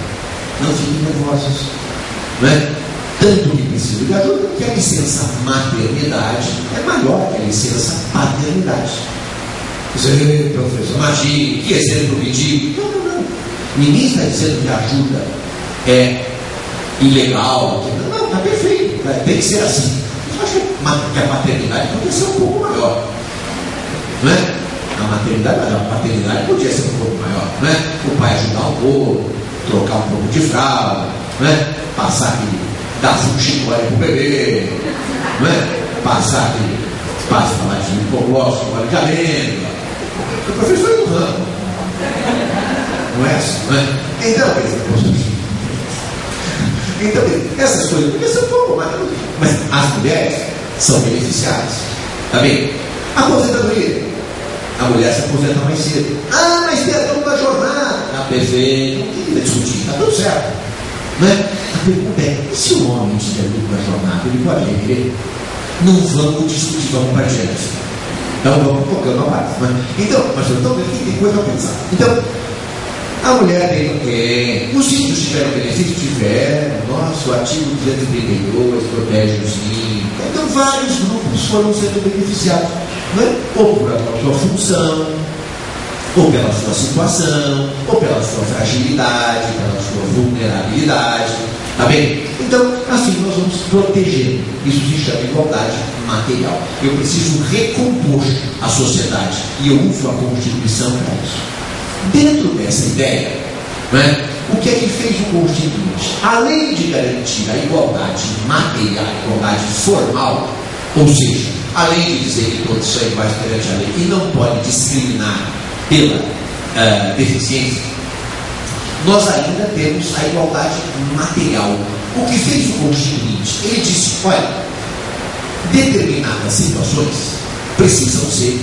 Não fiquem nervosas. Não é? Tanto que precisam de ajuda que a licença maternidade é maior que a licença paternidade. Dizer, professor, imagine, que exemplo ridículo. Não. Ninguém está dizendo que a ajuda é ilegal. Não, está perfeito. Tem que ser assim. Eu acho que a maternidade podia ser um pouco maior. Não é? A paternidade podia ser um pouco maior. Não é? O pai ajudar um pouco, trocar um pouco de fralda, não é? Passar aquele, dar um chicória para o bebê, não é? Passar aquele pasta lá de hipoglóssico, óleo de amêndoa. O professor é do ramo. Não é assim, não é? Então, essas coisas podiam ser um pouco mais. Mas as mulheres são beneficiadas. Está bem? Aposentadoria. A mulher se aposenta mais cedo. Mas tem a dupla jornada. Está perfeito. Não queria discutir. Está tudo certo. Não é? A pergunta é: e se o homem tiver dupla jornada, ele pode requerer? Não vamos discutir, vamos para adiante. Então vamos colocando a parte. Então, mas aqui tem coisa a pensar. Então, a mulher tem. Os índios tiveram benefício? Tiveram. Nossa, o artigo 232 protege os índios. Então, vários grupos foram sendo beneficiados. Não é? Ou por sua função, ou pela sua situação, ou pela sua fragilidade, pela sua vulnerabilidade. Está bem? Então, assim nós vamos proteger. Isso se chama igualdade material. Eu preciso recompor a sociedade e eu uso a Constituição para isso. Dentro dessa ideia, né, o que é que fez o Constituinte? Além de garantir a igualdade material, a igualdade formal, ou seja, além de dizer que todos são iguais perante a lei e não pode discriminar pela deficiência, nós ainda temos a igualdade material. O que fez o Constituinte? Ele disse: olha, determinadas situações precisam ser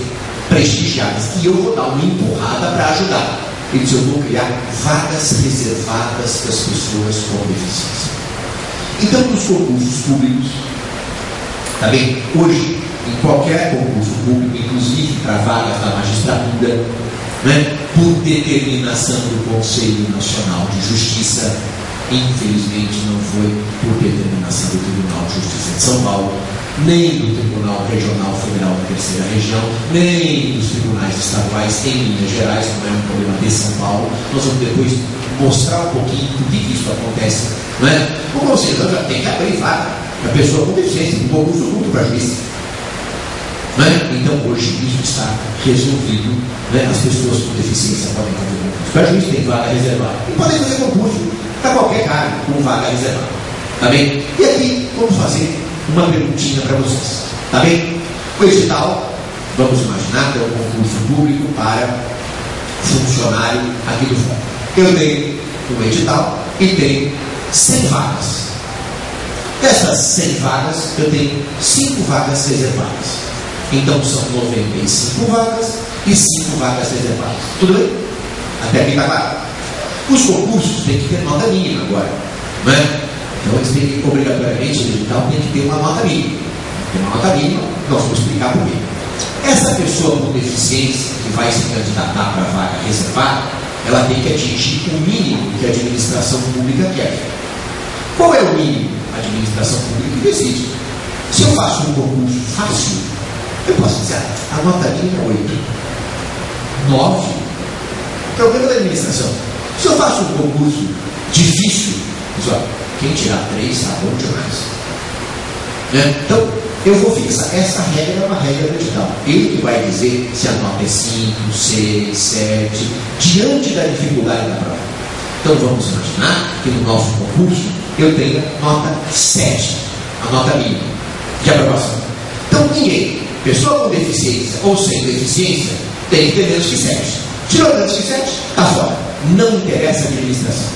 prestigiadas e eu vou dar uma empurrada para ajudar. Ele disse: eu vou criar vagas reservadas para as pessoas com deficiência. Então, nos concursos públicos, tá bem? Hoje, em qualquer concurso público, inclusive para vagas da magistratura, né, por determinação do Conselho Nacional de Justiça, infelizmente não foi por determinação do Tribunal de Justiça de São Paulo, nem do Tribunal Regional Federal da Terceira Região, nem dos tribunais estaduais em Minas Gerais, não é um problema de São Paulo. Nós vamos depois mostrar um pouquinho por que isso acontece. Não é? O Conselho já tem que abrir vaga para a pessoa com deficiência, um concurso público para juiz. Não é? Então, hoje, isso está resolvido. Né? As pessoas com deficiência podem fazer concurso para juiz, tem vaga reservada. E podem fazer concurso para qualquer cargo com vaga reservada. Tá bem? E aqui, vamos fazer uma perguntinha para vocês. Tá bem? O edital, vamos imaginar que é um concurso público para funcionário aqui do fundo. Eu tenho um edital e tenho 100 vagas. Dessas 100 vagas, eu tenho 5 vagas reservadas. Então são 95 vagas e 5 vagas reservadas. Tudo bem? Até aqui está claro. Os concursos têm que ter nota mínima agora. Não é? Então eles têm que, obrigatoriamente, o edital tem que ter uma nota mínima. Tem uma nota mínima, nós vamos explicar por quê. Essa pessoa com deficiência que vai se candidatar para a vaga reservada, ela tem que atingir o mínimo que a administração pública quer. Qual é o mínimo? A administração pública decide. Se eu faço um concurso fácil, eu posso dizer: a nota mínima é 8, 9. Problema da administração. Se eu faço um concurso difícil, diz: olha, quem tirar 3 está bom demais. Né? Então, eu vou fixar. Essa regra é uma regra do edital. Ele que vai dizer se a nota é 5, 6, 7, diante da dificuldade da prova. Então, vamos imaginar que no nosso concurso eu tenha nota 7, a nota mínima de aprovação. Então, ninguém, pessoa com deficiência ou sem deficiência, tem que ter menos que 7. Tirou menos que 7, está fora. Não interessa a administração.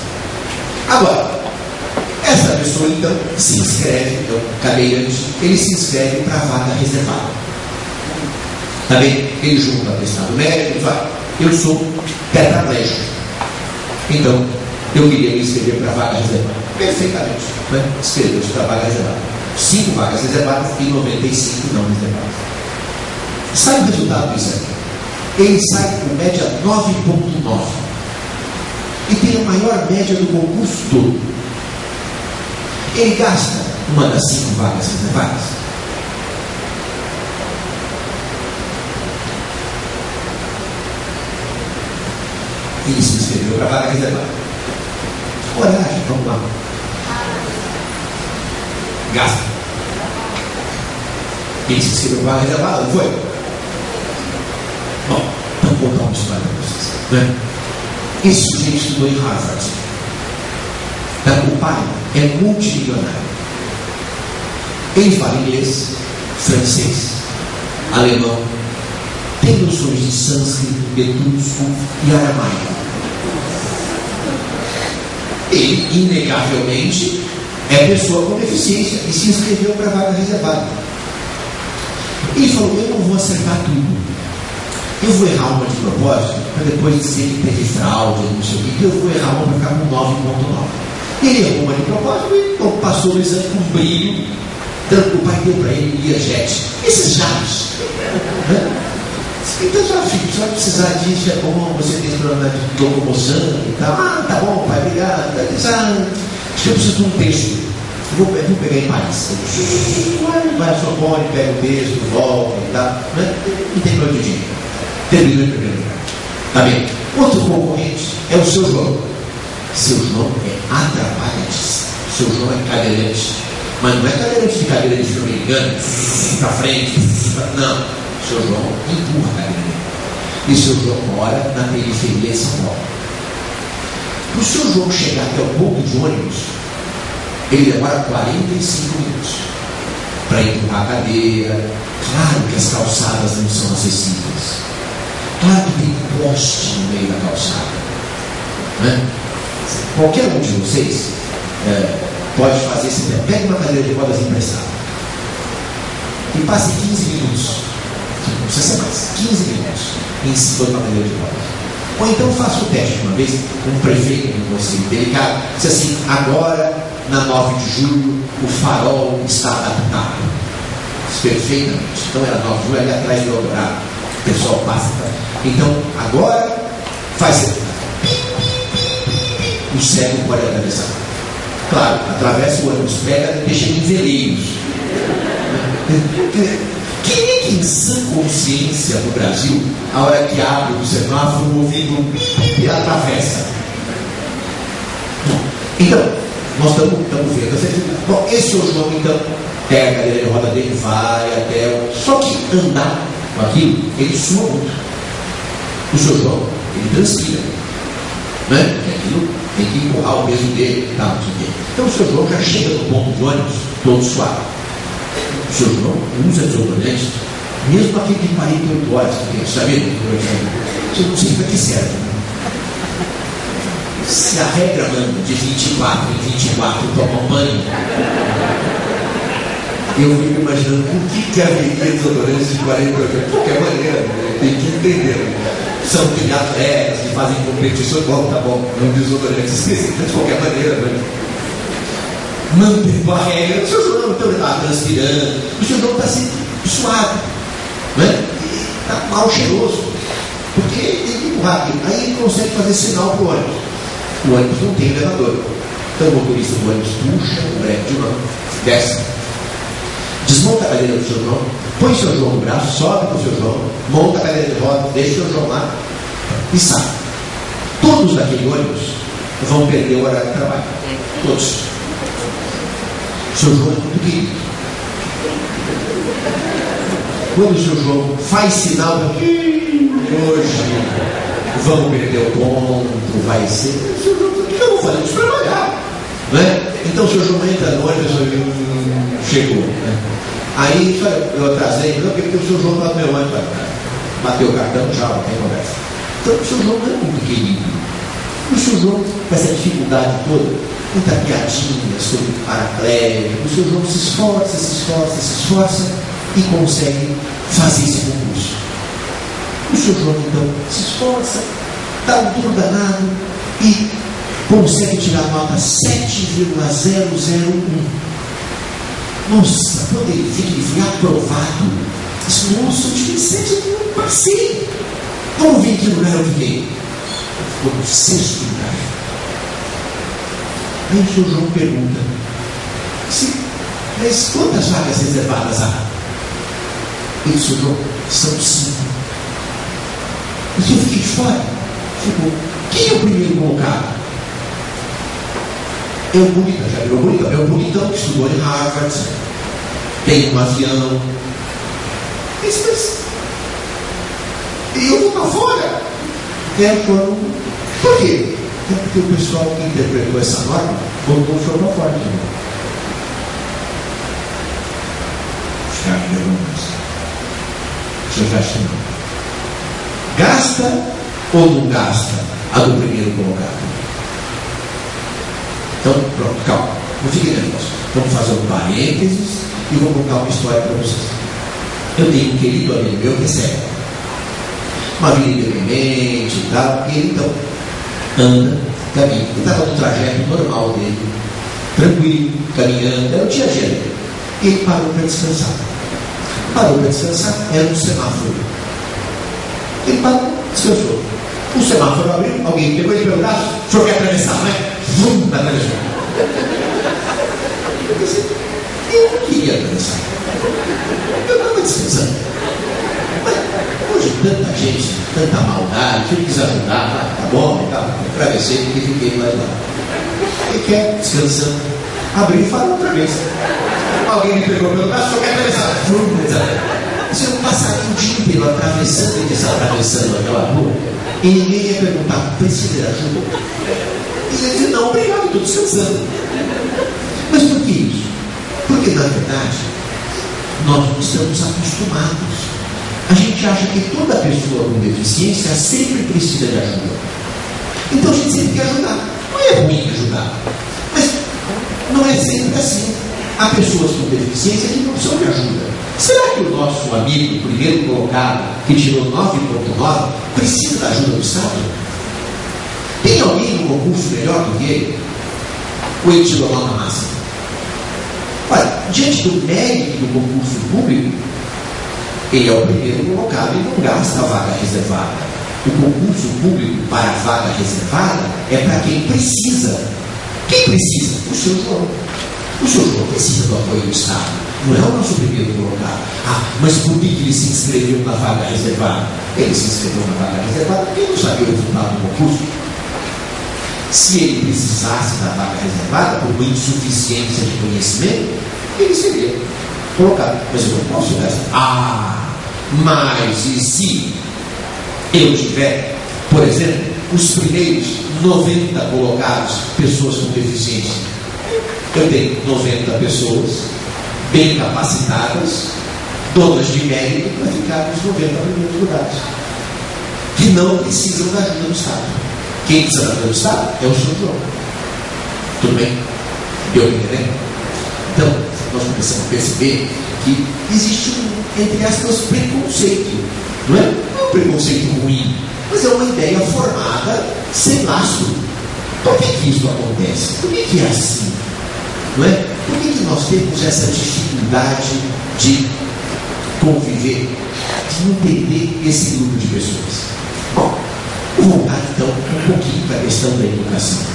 Agora, essa pessoa então se inscreve, então, cadeirante, ele se inscreve para a vaga reservada. Tá bem? Ele junta o atestado médico e vai: eu sou tetraplégico, então eu queria me inscrever para a vaga reservada. Perfeitamente. Né? Inscreveu-se para a vaga reservada. 5 vagas reservadas e 95 não reservadas. Sabe o resultado disso aqui? Ele sai com média 9,9 e tem a maior média do concurso todo. Ele gasta uma das 5 vagas reservadas. Ele se inscreveu para a vaga reservada. Coragem, vamos lá. Gasta. Ele se inscreveu para a vaga reservada, não foi? Bom, então vou contar uma história para vocês. Né? Esse sujeito estudou em Harvard. O pai é multimilionário. Ele fala inglês, francês, alemão, tem noções de sânscrito, etrusco e aramaico. Ele, inegavelmente, é pessoa com deficiência e se inscreveu para a vaga reservada. Ele falou: eu não vou acertar tudo. Eu vou errar uma de propósito, para depois dizer que teve fraude, não sei o que, eu vou errar uma para ficar com 9,9. Ele errou uma de propósito e passou o exame com brilho. Tanto o pai deu para ele Learjet. Esses jarros. Né? Então, só filho, você vai precisar disso, é bom, você tem problema de locomoção e tal. Ah, tá bom, pai, obrigado. Acho que eu preciso de um texto. Vou pegar em Paris. Vai a Sorbonne, pega o texto, volta e tal. Né? E tem para onde dinheiro. Terminou em primeiro lugar. Tá bem? Outro concorrente é o seu João. Seu João é atrapalhadíssimo. Seu João é cadeirante. Mas não é cadeirante de cadeira de filme americano, para frente, não. O seu João empurra a cadeira. E o seu João mora na periferia de São Paulo. Para o seu João chegar até o ponto de ônibus, ele demora 45 minutos para empurrar a cadeira. Claro que as calçadas não são acessíveis. Claro que tem poste no meio da calçada. Né? Qualquer um de vocês pode fazer esse tempo. Pegue uma cadeira de rodas emprestada e passe 15 minutos. Não precisa ser mais. 15 minutos em cima de uma cadeira de rodas. Ou então faça o teste uma vez com um prefeito de conselho delicado. Diz assim: agora, na 9 de julho, o farol está adaptado. Perfeitamente. Então era 9 de julho, ali atrás do Eldorado. O pessoal passa. Então, agora, faz o cego pode atravessar. Claro, atravessa o ônibus, pega e deixa em veleiros. Quem é que em sã consciência no Brasil, a hora que abre o semáforo, ouvindo um pip e atravessa? Então, nós estamos vendo. Bom, esse é o João, então, pega a cadeira de roda dele, vai até o... Só que andar com aquilo, ele sua muito. O seu João, ele transpira. Né? Porque aquilo tem que empurrar o peso dele. Tá, então o seu João já chega no ponto de ônibus todo suave. O seu João usa desodorante, mesmo aquele de 48 horas, porque sabe? Eu não sei para que serve. Se a regra manda de 24 em 24 tomar um banho, eu fico imaginando por que haveria desodorante de 48 horas. De qualquer maneira, tem que entender. São atletas que fazem competições, bom, tá bom, não desodorante, esqueci, de qualquer maneira, né? Mantendo a regra, o seu João então está transpirando, o seu João está assim, suado, né? Está mal cheiroso, porque ele tem que empurrar aquilo. Aí ele consegue fazer sinal para o ônibus. O ônibus não tem elevador. Então o motorista do ônibus puxa o breque de mão, desce, desmonta a cadeira do seu João, põe o seu João no braço, sobe com o seu João, monta a cadeira de roda, deixa o seu João lá e sai. Todos daquele ônibus vão perder o horário de trabalho. Todos. O seu João é muito querido. Quando o seu João faz sinal de hoje vamos perder o ponto, vai ser. O seu João, o que eu vou fazer? Preciso trabalhar. Né? Então o seu João entra no ônibus e chegou. Né? Aí eu atrasei, não, porque o seu João está no meu ônibus, bateu o cartão, já não tem conversa. Então o seu João não é muito querido. O seu João, com essa dificuldade toda, muita piadinha sobre o paraplégico, o seu João se esforça e consegue fazer esse concurso. O seu João então se esforça, dá um duro danado e consegue tirar a nota 7,001. Nossa, quando ele vê que ele foi aprovado, disse: nossa, eu tive 7,1, passei. Vamos ver em que lugar eu fiquei. Ficou no 6º lugar. Aí o seu João pergunta: mas quantas vagas reservadas há? Ele disse: João, são 5. Mas eu fiquei de fora. Ficou. Quem é o primeiro colocado? É o bonitão, já viu o bonitão? É o bonitão que estudou em Harvard, tem um avião. E eu vou para fora. Por quê? É porque o pessoal que interpretou essa norma botou o show para fora. Os caras me perguntam. Você acha que não? Gasta ou não gasta a do primeiro colocado? Então, pronto, calma, não fique nervoso. Vamos fazer um parênteses e vou contar uma história para vocês. Eu tenho um querido amigo meu que é cego, uma vida independente e tal, e ele então anda, caminha. Ele estava no trajeto normal dele, tranquilo, caminhando, era o dia a dia dele. E ele parou para descansar. Era um semáforo. Ele parou, descansou. O semáforo abriu, alguém pegou ele pelo braço, o senhor quer atravessar, não é? Vum, atravessou. Eu não queria atravessar. Eu estava descansando. Mas hoje tanta gente, tanta maldade, eu quis ajudar, tá bom, e tal. Atravessei e fiquei lá de lá. Ele quer, descansando, abriu e falou outra vez. Alguém me pegou pelo braço, o senhor quer atravessar? Vum, se eu passaria o dia inteiro atravessando e desatravessando aquela rua, e ninguém ia perguntar, precisa de ajuda? E ele dizia, não, obrigado, estou descansando. Mas por que isso? Porque, na verdade, nós não estamos acostumados. A gente acha que toda pessoa com deficiência sempre precisa de ajuda. Então a gente sempre quer ajudar. Não é ruim ajudar, mas não é sempre assim. Há pessoas com deficiência que não precisam de ajuda. Será que o nosso amigo, o primeiro colocado, que tirou 9,9, precisa da ajuda do Estado? Tem alguém no concurso melhor do que ele? Ou ele tirou nota máxima? Olha, diante do mérito do concurso público, ele é o primeiro colocado e não gasta a vaga reservada. O concurso público para a vaga reservada é para quem precisa. Quem precisa? O seu João. O seu João precisa do apoio do Estado. Não é o nosso primeiro colocado. Mas por que ele se inscreveu na vaga reservada? Ele se inscreveu na vaga reservada porque ele não sabia o resultado do concurso. Se ele precisasse da vaga reservada, por uma insuficiência de conhecimento, ele seria colocado. Mas eu não posso gastar. Mas e se eu tiver, por exemplo, os primeiros 90 colocados, pessoas com deficiência? Eu tenho 90 pessoas bem capacitadas, donas de mérito, para ficar nos 90 primeiros lugares, que não precisam da ajuda do Estado. Quem precisa da ajuda do Estado é o São João. Tudo bem? Deu para entender? Então, nós começamos a perceber que existe entre aspas, preconceito. Não é um preconceito ruim, mas é uma ideia formada sem lastro. Por que isso acontece? Por que é assim? Não é? Por que nós temos essa dificuldade de conviver, de entender esse grupo de pessoas? Bom, vou voltar então um pouquinho para a questão da educação.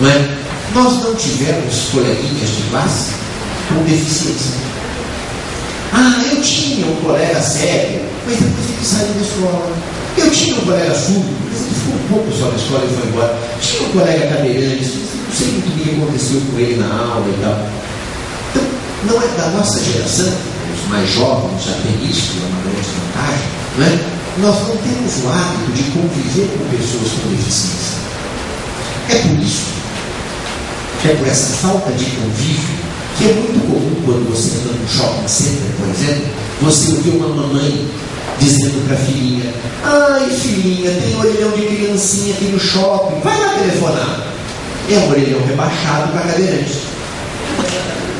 Não é? Nós não tivemos coleguinhas de classe com deficiência. Eu tinha um colega cego, mas depois ele saiu da escola. Eu tinha um colega surdo, mas ele ficou um pouco só na escola e foi embora. Tinha um colega cadeirante, não sei muito bem o que aconteceu com ele na aula e tal. Então, não é da nossa geração, os mais jovens já tem isso, é uma grande vantagem, não é? Nós não temos o hábito de conviver com pessoas com deficiência. É por isso, é por essa falta de convívio, que é muito comum quando você anda no shopping center, por exemplo, você ouviu uma mamãe dizendo para a filhinha: ai filhinha, tem orelhão de criancinha aqui no shopping, vai lá telefonar. É um orelhão rebaixado para cadeirante.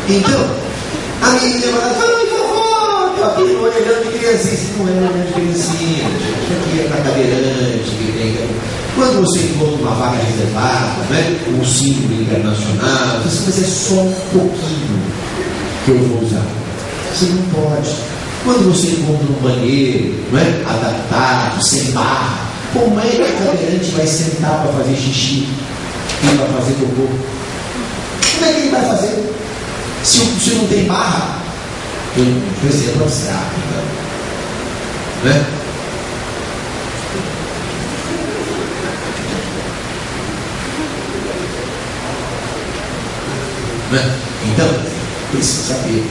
Então, a menina vai lá: ai vovó, estou aqui no orelhão de criancinha. Isso não é orelhão de criancinha, isso aqui é para cadeirante que tem. Quando você encontra uma vaga reservada, né, um símbolo internacional, você diz: mas é só um pouquinho que eu vou usar. Você não pode. Quando você encontra um banheiro, não é, adaptado, sem barra, como é que o cadeirante vai sentar para fazer xixi e para fazer cocô? Como é que ele vai fazer? Se não tem barra, eu percebo abstrato, não é? Né? Então, precisa ter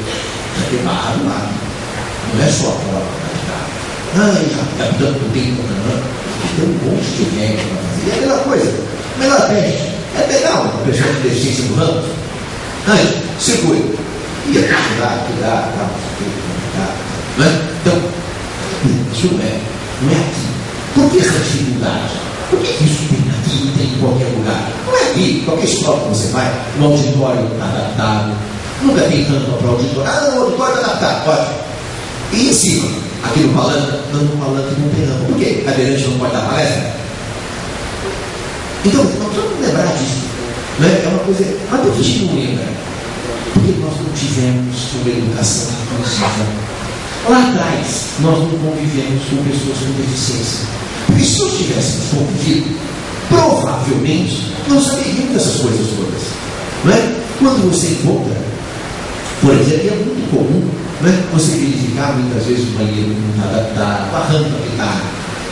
barra do lado. Não é só a prova já capitão, não tem um monte de regra para fazer. E a melhor coisa, o melhor teste é pegar uma pessoa de deficiência do ramo, segura. E cuidar, né? Então, isso não é aqui. Por que essa dificuldade? Por que isso tem aqui e tem em qualquer lugar? Não é aqui, qualquer escola que você vai, no auditório está adaptado, nunca tem tanto para o auditório. O auditório está adaptado, ótimo. E em cima, aqui no palanque não tem rampa. Por quê? Cadeirante não pode dar palestra? Então, nós precisamos lembrar disso. Né? É uma coisa. Mas por que a gente não lembra? Porque nós não tivemos uma educação inclusiva. Lá atrás, nós não convivemos com pessoas com deficiência. Porque se nós tivéssemos convivido, provavelmente não saberíamos dessas coisas todas. Não é? Quando você encontra, por exemplo, é muito comum, né, você verificar muitas vezes o banheiro não está adaptado, a rampa que está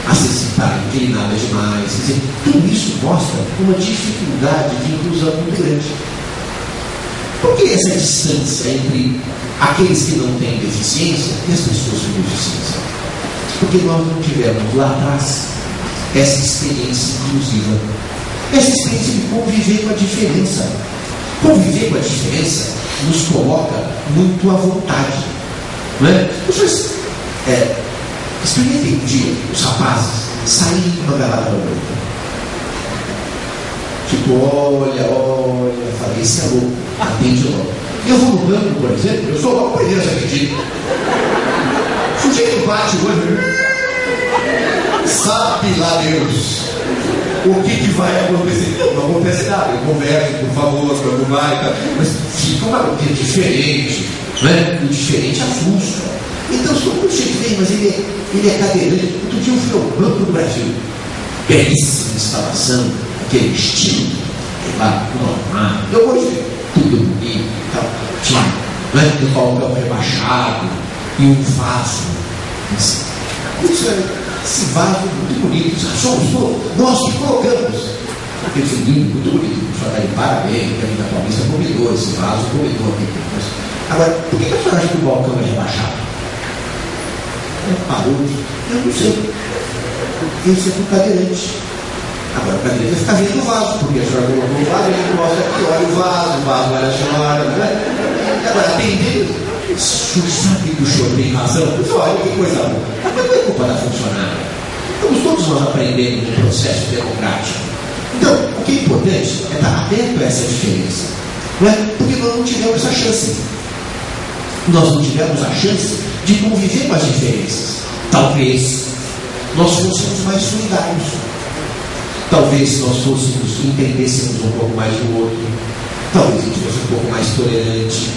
acessível, inclinada demais. Quer dizer, tudo isso mostra uma dificuldade de inclusão muito grande. Por que essa distância entre aqueles que não têm deficiência e as pessoas com deficiência? Porque nós não tivemos lá atrás essa experiência inclusiva, essa experiência de conviver com a diferença. Conviver com a diferença nos coloca muito à vontade. Não é? Vocês experimentem um dia os rapazes saírem com uma gravata no banco. Tipo, olha, falei, esse é louco, atende logo. Eu vou no banco, por exemplo, eu sou logo o primeiro a se atendido. Se o dia que bate o olho, sabe lá Deus o que vai acontecer. Não acontece nada, eu converso, por favor, quando vai, tá? Mas fica uma coisa diferente, né? O diferente assusta. Então, se o sujeito vem, mas ele é cadeirante. Outro dia eu fui ao Banco do Brasil, belíssima instalação, aquele estilo, lá, normal. Eu gostei, tudo bonito, tal. Tinha, né? Um balcão rebaixado e um vaso. Esse vaso muito bonito, nós que colocamos. Esse lindo, muito bonito, só está de parabéns, que a Avenida Paulista convidou esse vaso, convidou aqui. Agora, por que a senhora acha que o balcão é rebaixado? Parou, eu não sei. Esse é para o cadeirante. Agora o cadeirante vai ficar vendo o vaso, porque a senhora colocou o vaso, ele mostra aqui, olha o vaso olha a senhora. Né? Agora, atendendo. O senhor sabe que o senhor tem razão? Olha que coisa boa. Mas não é culpa da funcionária. Estamos todos nós aprendendo no processo democrático. Então, o que é importante é estar atento a essa diferença. Não é? Porque nós não tivemos essa chance. Nós não tivemos a chance de conviver com as diferenças. Talvez nós fôssemos mais solidários. Talvez nós entendêssemos um pouco mais do outro. Talvez a gente fosse um pouco mais tolerante.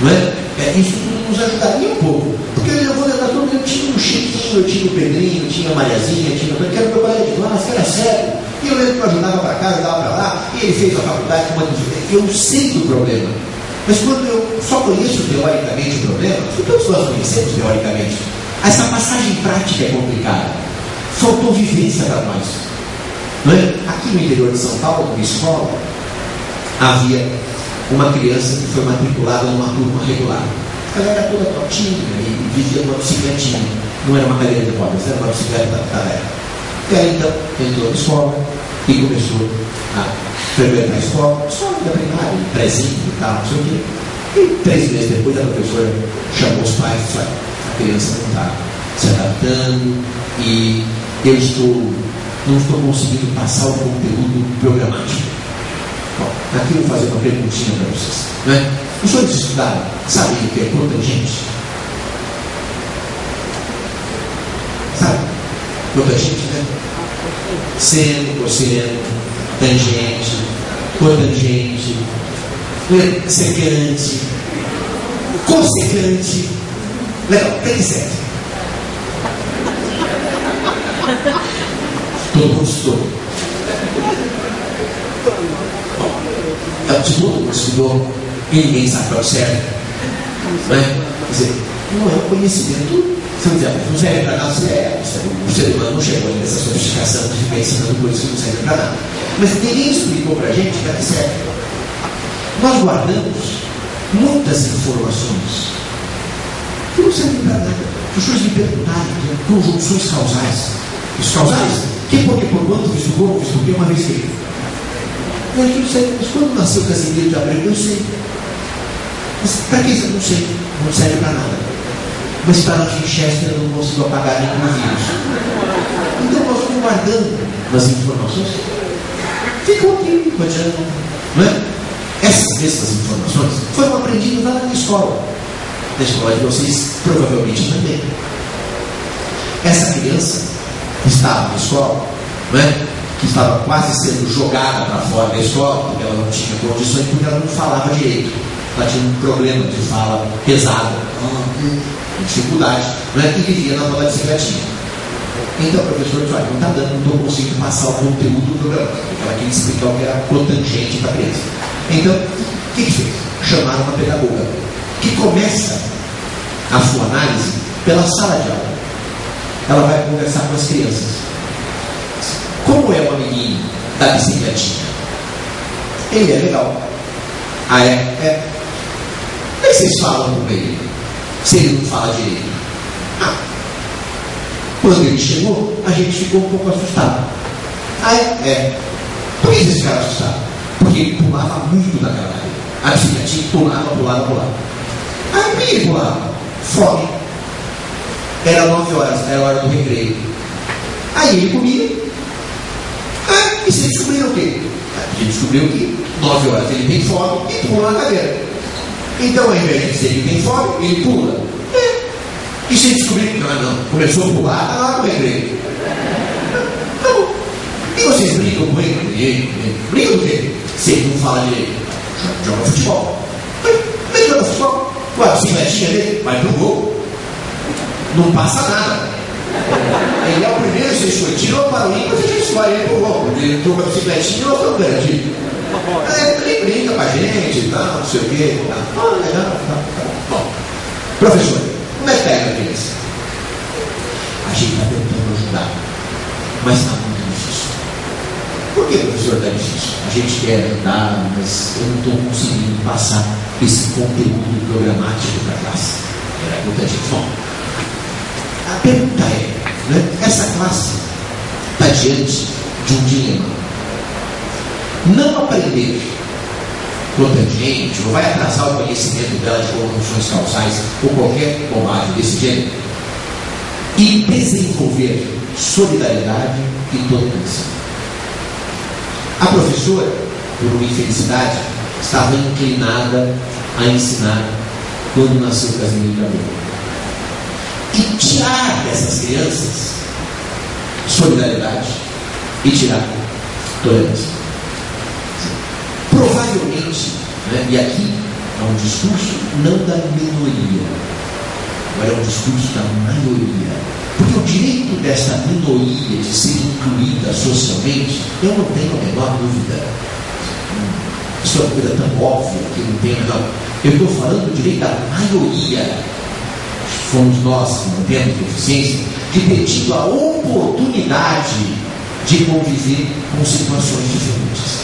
Não é? Isso tudo nos ajudaria um pouco. Porque eu vou lembrar todo mundo, eu tinha o Chiquinho, eu tinha o Pedrinho, eu tinha a Mariazinha, que era o meu colega de classe, que era sério. E eu lembro que eu ajudava para cá, ajudava para lá, e ele fez a faculdade com uma diferença. Eu sei do problema. Mas quando eu só conheço teoricamente o problema, porque todos nós conhecemos teoricamente, essa passagem prática é complicada. Faltou vivência para nós. Não é? Aqui no interior de São Paulo, numa escola, havia uma criança que foi matriculada numa turma regular. Ela era toda tortinha e vivia numa bicicletinha. Não era uma cadeira de rodas, era uma bicicleta da época. E aí então entrou na escola e começou a frequentar a escola da primária, prézinho e tal, não sei o quê. E 3 meses depois a professora chamou os pais e disse: a criança não está se adaptando e eu não estou conseguindo passar o conteúdo programático. Bom, aqui eu vou fazer uma perguntinha para vocês. Né? Os senhores estudaram, sabem o que é cotangente? Sabe? Cotangente, né? Seno, cosseno, tangente, cotangente, secante, cossecante. Legal, tem que ser. Todo mundo estudou. Se todo mundo estudou e ninguém sabe o certo, né? Quer dizer, não é um conhecimento. Se não serve para nada, o ser humano não chegou nessa sofisticação de ficar ensinando coisas que não servem para nada. Mas ninguém explicou para a gente para que serve. nós guardamos muitas informações que não servem para nada. As pessoas me perguntaram, conjunções causais. Os causais? Quem pode por quanto, visto como, visto que, uma vez que. Eu não sei, mas quando nasceu o Casimiro de Abreu, eu sei. Mas para que isso? Eu não sei. Não serve para nada. Mas para nós Winchester eu não consigo apagar nem com vírus. Então nós vamos guardando as informações. Ficam aqui, não é? Essas mesmas informações foram aprendidas lá na escola. Na escola de vocês, provavelmente também. Essa criança que estava na escola, não é? Que estava quase sendo jogada para fora da escola, porque ela não tinha condições, porque ela não falava direito. Ela tinha um problema de fala pesada, dificuldade, não é? E vivia na roda de bicicletinha. Então o professor disse: olha, não está dando, não estou conseguindo passar o conteúdo do programa, porque ela queria explicar o que era cotangente para a criança. Então, o que fez? Chamaram uma pedagoga, que começa a sua análise pela sala de aula. Ela vai conversar com as crianças. Como é o amiguinho da bicicletinha? Ele é legal. Ah, é? Como é que vocês falam com ele? Se ele não fala direito? Quando ele chegou, a gente ficou um pouco assustado. Ah, é? Por que vocês ficaram assustados? Porque ele pulava muito naquela área. A bicicletinha pulava. Aí por que ele pulava? Fome. Era 9 horas, era a hora do recreio. Aí ele comia. E vocês descobriram o quê? A gente descobriu que 9 horas ele tem fome e pula na cadeira. Então, ao invés de dizer que ele tem fome, ele pula. E se descobriu que não, começou a pular, está lá no recreio. Então, e vocês brincam com ele? Brincam do quê? Se ele não fala direito, joga futebol. Mas joga futebol. Com a bicicletinha dele, vai pro gol. Não passa nada. Ele é o primeiro, você escolhe, tirou para o ímpar, você já escolhe ele pro gol. Ele entrou com a bicicletinha e nós estamos garantidos. Ele brinca com a gente e tal, não sei o quê. Legal. Bom, professor, como é que pega a criança? A gente está tentando ajudar, mas está muito difícil. Por que, professor, está difícil? A gente quer ajudar, mas eu não estou conseguindo passar esse conteúdo programático para a classe. Era muita gente. Bom, a pergunta é, né, essa classe está diante de um dilema. Não aprender cotangente, ou vai atrasar o conhecimento dela de conjunções causais, ou qualquer bobagem desse gênero, e desenvolver solidariedade e tolerância. A professora, por uma infelicidade, estava inclinada a ensinar quando nasceu o Casimiro de Abreu. E tirar dessas crianças solidariedade e tirar tolerância. Provavelmente, né, e aqui é um discurso não da minoria, agora é um discurso da maioria. Porque o direito desta minoria de ser incluída socialmente, eu não tenho a menor dúvida. Isso é uma coisa tão óbvia que não tem a menor. Eu estou falando do direito da maioria. Fomos nós que não temos deficiência, de ter tido a oportunidade de conviver com situações diferentes.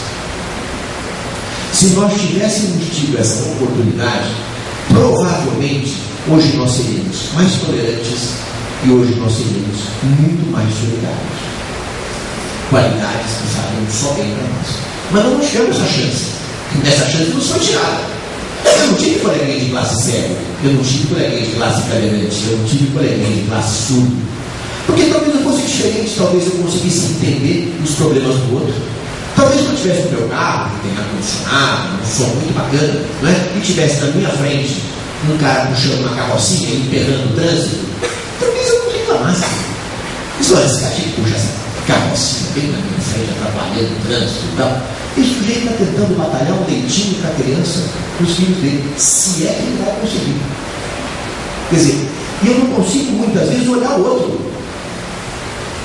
Se nós tivéssemos tido essa oportunidade, provavelmente hoje nós seríamos mais tolerantes e hoje nós seríamos muito mais solidários. Qualidades que fariam só bem para nós. Mas não tivemos essa chance. Essa chance nos foi tirada. Eu não tive coleguinha de classe cego, eu não tive coleguinha de classe cadeirante, eu não tive coleguinha de classe surdo. Porque talvez eu fosse diferente, talvez eu conseguisse entender os problemas do outro. Talvez eu tivesse no meu carro, que tem ar-condicionado, um som muito bacana, não é? E tivesse na minha frente um cara puxando uma carrocinha e emperrando o trânsito, talvez eu não reclamasse. Isso olha, esse cara que puxa essa carrocinha bem na minha frente, atrapalhando o trânsito e tal. E o sujeito está tentando batalhar um leitinho para a criança, para os filhos dele, se é que ele vai conseguir. Quer dizer, eu não consigo muitas vezes olhar o outro.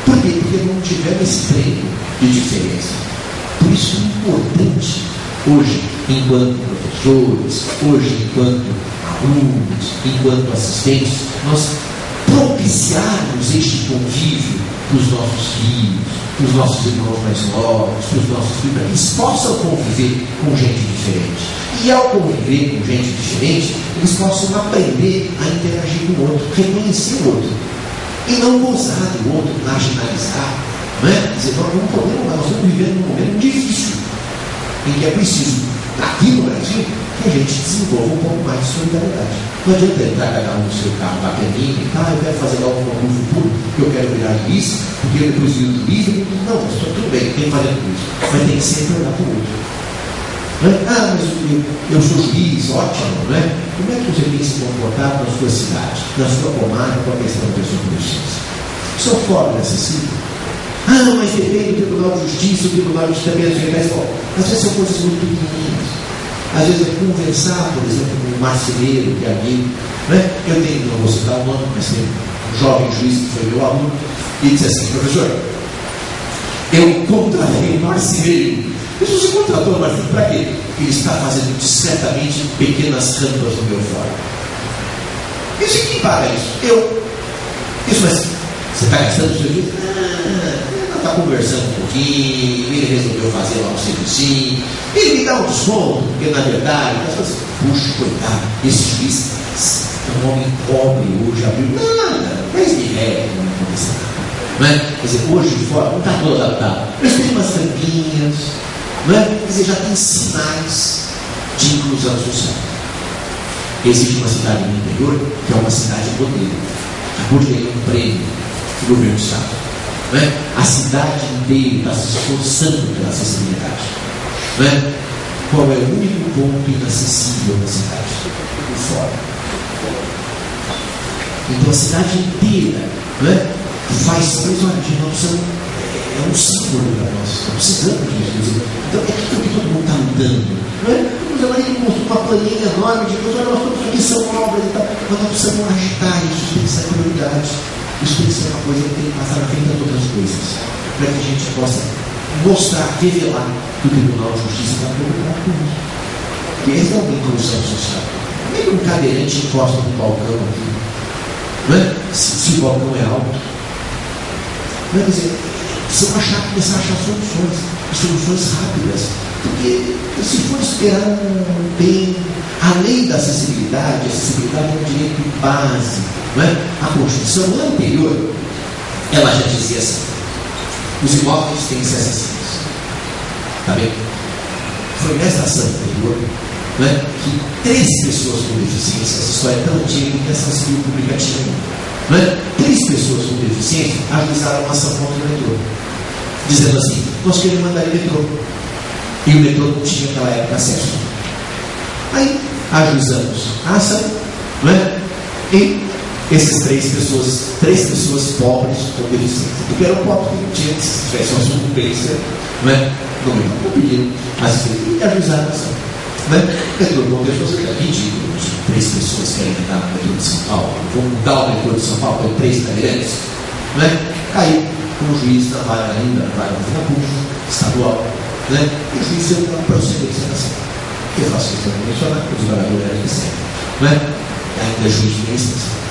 Por quê? Porque não tivemos esse treino de diferença. Por isso é importante, hoje, enquanto professores, hoje, enquanto alunos, enquanto assistentes, nós propiciarmos este convívio para os nossos filhos, para os nossos irmãos mais novos, para os nossos filhos, para que eles possam conviver com gente diferente. E ao conviver com gente diferente, eles possam aprender a interagir com o outro, reconhecer o outro. E não gozar do outro, marginalizar. Não é? Dizer, não é um problema, mas nós estamos vivendo num momento difícil, em que é preciso, aqui no Brasil, que a gente desenvolva um pouco mais de solidariedade. Não adianta entrar cada um no seu carro bacaninha e eu quero fazer logo um concurso público, porque eu quero virar juiz, porque eu depois viro do livro. Não, mas tudo bem, tem que fazer tudo isso. Mas tem que sempre olhar para o outro. Não é? Mas eu sou juiz, ótimo, não é? Como é que você tem que se comportar na sua cidade, na sua comarca, com a questão da pessoa com deficiência? O seu fórum necessita? Mas depende do Tribunal de Justiça, o Tribunal de Justiça também às vezes são coisas muito pequeninas. Às vezes é conversar, por exemplo, com um marceneiro, que é amigo. Não é? Eu tenho, não vou citar o nome, mas tem um jovem juiz que foi meu aluno, e disse assim: professor, eu contratei um marceneiro. Mas você contratou um marceneiro para quê? Ele está fazendo discretamente pequenas rampas no meu fórum. Eu sei quem paga isso. Isso, mas você está gastando o seu dia? Está conversando um pouquinho, ele resolveu fazer lá um serviço, ele me dá um desconto, porque na verdade, puxa, coitado, esse juiz é um homem pobre hoje, abriu nada, mas me não acontece nada. Não é? Quer dizer, hoje de fora não está todo adaptado, mas tem umas tampinhas, não é? Quer dizer, já tem sinais de inclusão social. Existe uma cidade no interior que é uma cidade modelo, acabou de ganhar um prêmio do governo do Estado. Não é? A cidade inteira está se esforçando pela acessibilidade. Não é? Qual é o único ponto inacessível da cidade? O fórum. Então a cidade inteira, não é? Faz coisa, olha, gente, nós precisamos, é um símbolo para nós, nós precisamos disso. Então é aquilo que todo mundo está lutando. Não é? O José Maria mostrou uma planilha enorme de coisas, olha, nós estamos aqui, são obras e tal, mas nós precisamos agitar isso, tem que ser prioridade. Isso tem que ser uma coisa que tem que passar na frente das outras coisas, para que a gente possa mostrar, revelar que o Tribunal de Justiça está preocupado com isso. Porque essa é uma inclusão social. Como é que um cadeirante encosta no balcão aqui? Não é? Se o balcão é alto. Não é? Quer dizer, precisamos começar a achar soluções rápidas. Porque se for esperar bem, além da acessibilidade, a acessibilidade é um direito básico. Não é? A Constituição anterior, ela já dizia assim: os imóveis têm que ser acessíveis. Está bem? Foi nesta ação anterior, não é, que 3 pessoas com deficiência, essa história é tão antiga que essa civil pública tinha, não é? 3 pessoas com deficiência ajuizaram uma ação contra o metrô, dizendo assim: nós queremos mandar em metrô. E o metrô não tinha naquela época acesso. Aí ajuizamos a ação, não é? E essas 3 pessoas pobres com deficiência, porque eram pobres que não tinham, se tivesse uma sucumbência, não é? Não pediram e ajuizaram a ação. Não é? O metrô não deixou ser ridículo. 3 pessoas querem entrar no metrô de São Paulo, vão mudar o metrô de São Paulo com 3 cadeirantes, não é? Aí o juiz da vara ainda, vai na pública estadual, né? E o juiz deu uma procedência da ação. Eu faço questão de mencionar, porque os vereadores eram recentes, não é? Ainda juiz de instância.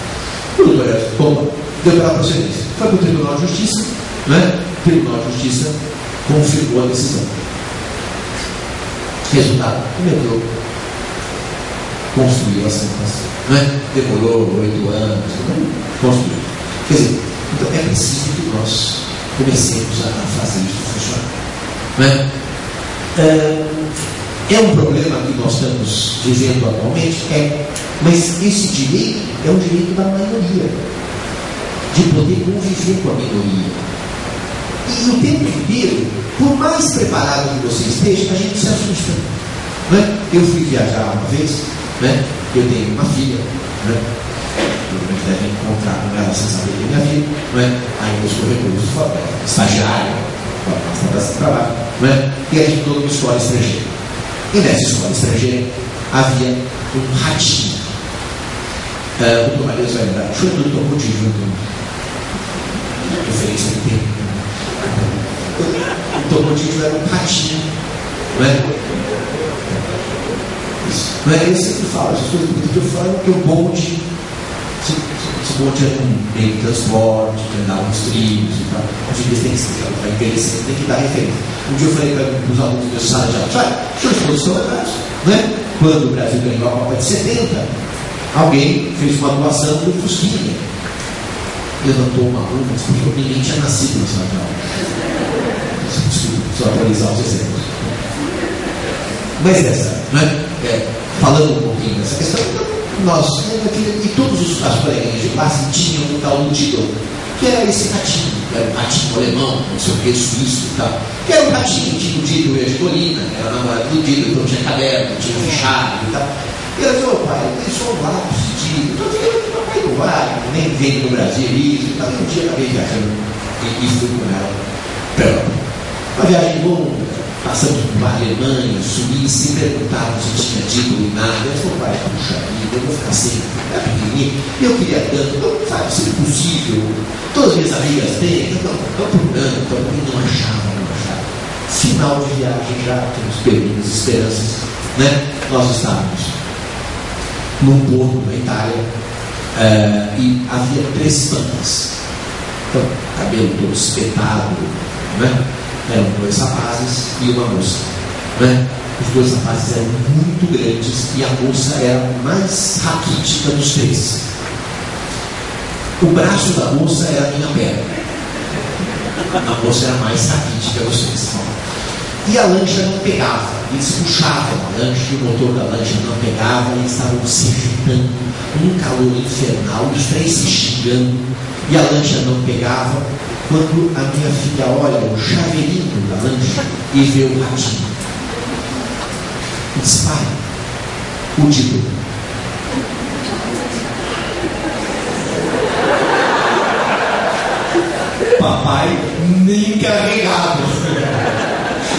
O doutor Edson deu pela procedência. Foi para o Tribunal de Justiça, não é? O Tribunal de Justiça confirmou a decisão. Resultado: o metrô construiu a ação, não é? Demorou 8 anos, construiu. Quer dizer, então é preciso que nós comecemos a fazer isso funcionar. Não é? É um problema que nós estamos vivendo atualmente, mas esse direito é um direito da maioria, de poder conviver com a minoria. E o tempo inteiro, por mais preparado que você esteja, a gente se assusta. Não é? Eu fui viajar uma vez, né? Eu tenho uma filha, né? Provavelmente devem encontrar com ela sem saber de minha vida, não é? Aí nos corredores do papel, estagiário, para trabalho, não é? E a gente toda uma escola estrangeira. E nessa escola estrangeira havia um ratinho. O doutor Maria vai lembrar, o senhor tocou de junto, referência de tempo. O tocotinho era um ratinho, não é? Isso. Não é? Eu sempre falo, essas coisas que eu falo, que o bonde, você Se o bonde era um meio de transporte, andava nos trilhos e tal, hoje em dia tem que envelhecer, tem que dar referência. Um dia eu falei para os alunos da sala de aula, olha, os senhores todos estão lembrados, né? Quando o Brasil ganhou a Copa de 70, alguém fez uma doação do Fusquinha. Levantou uma mão, mas porque ninguém tinha nascido na sala de aula. Só atualizar os exemplos. Mas essa, né? Falando um pouquinho dessa questão, nós, e todos as coleguinhas de classe tinham um tal Ludidor, que era esse ratinho, era um ratinho alemão, não sei o que, suíço e tal, que era um ratinho, tinha o Dido e a Escolina, era namorado do Dido, então tinha caderno, tinha fichário e tal. E ela disse, pai, tem só um lápis de Dido, então eu papai não vai, nem vende no Brasil isso e tal. E um dia acabei viajando e fui com ela para Europa. Uma viagem longa, passamos por Alemanha, Suíça, e perguntaram se tinha título e nada. Eu falei, pai, puxa vida, eu vou ficar sem, é pequenininho, e eu queria tanto, não sabe, se é possível, todas as minhas amigas têm, não procurando, não achava. Final de viagem, já temos perguntas, esperanças, né? Nós estávamos num porto na Itália e havia 3 bandas. Então, cabelo todo espetado, né? Eram 2 rapazes e uma moça, né? Os 2 rapazes eram muito grandes e a moça era a mais raquítica dos 3. O braço da moça era a minha perna. A moça era a mais raquítica dos 3. E a lancha não pegava. Eles puxavam a lancha e o motor da lancha não pegava. E eles estavam se agitando, um calor infernal, os 3 se xingando, e a lancha não pegava. Quando a minha filha olha o chaveirinho da lancha e vê o ratinho, e diz, pai, o Dido. Papai nem carregado.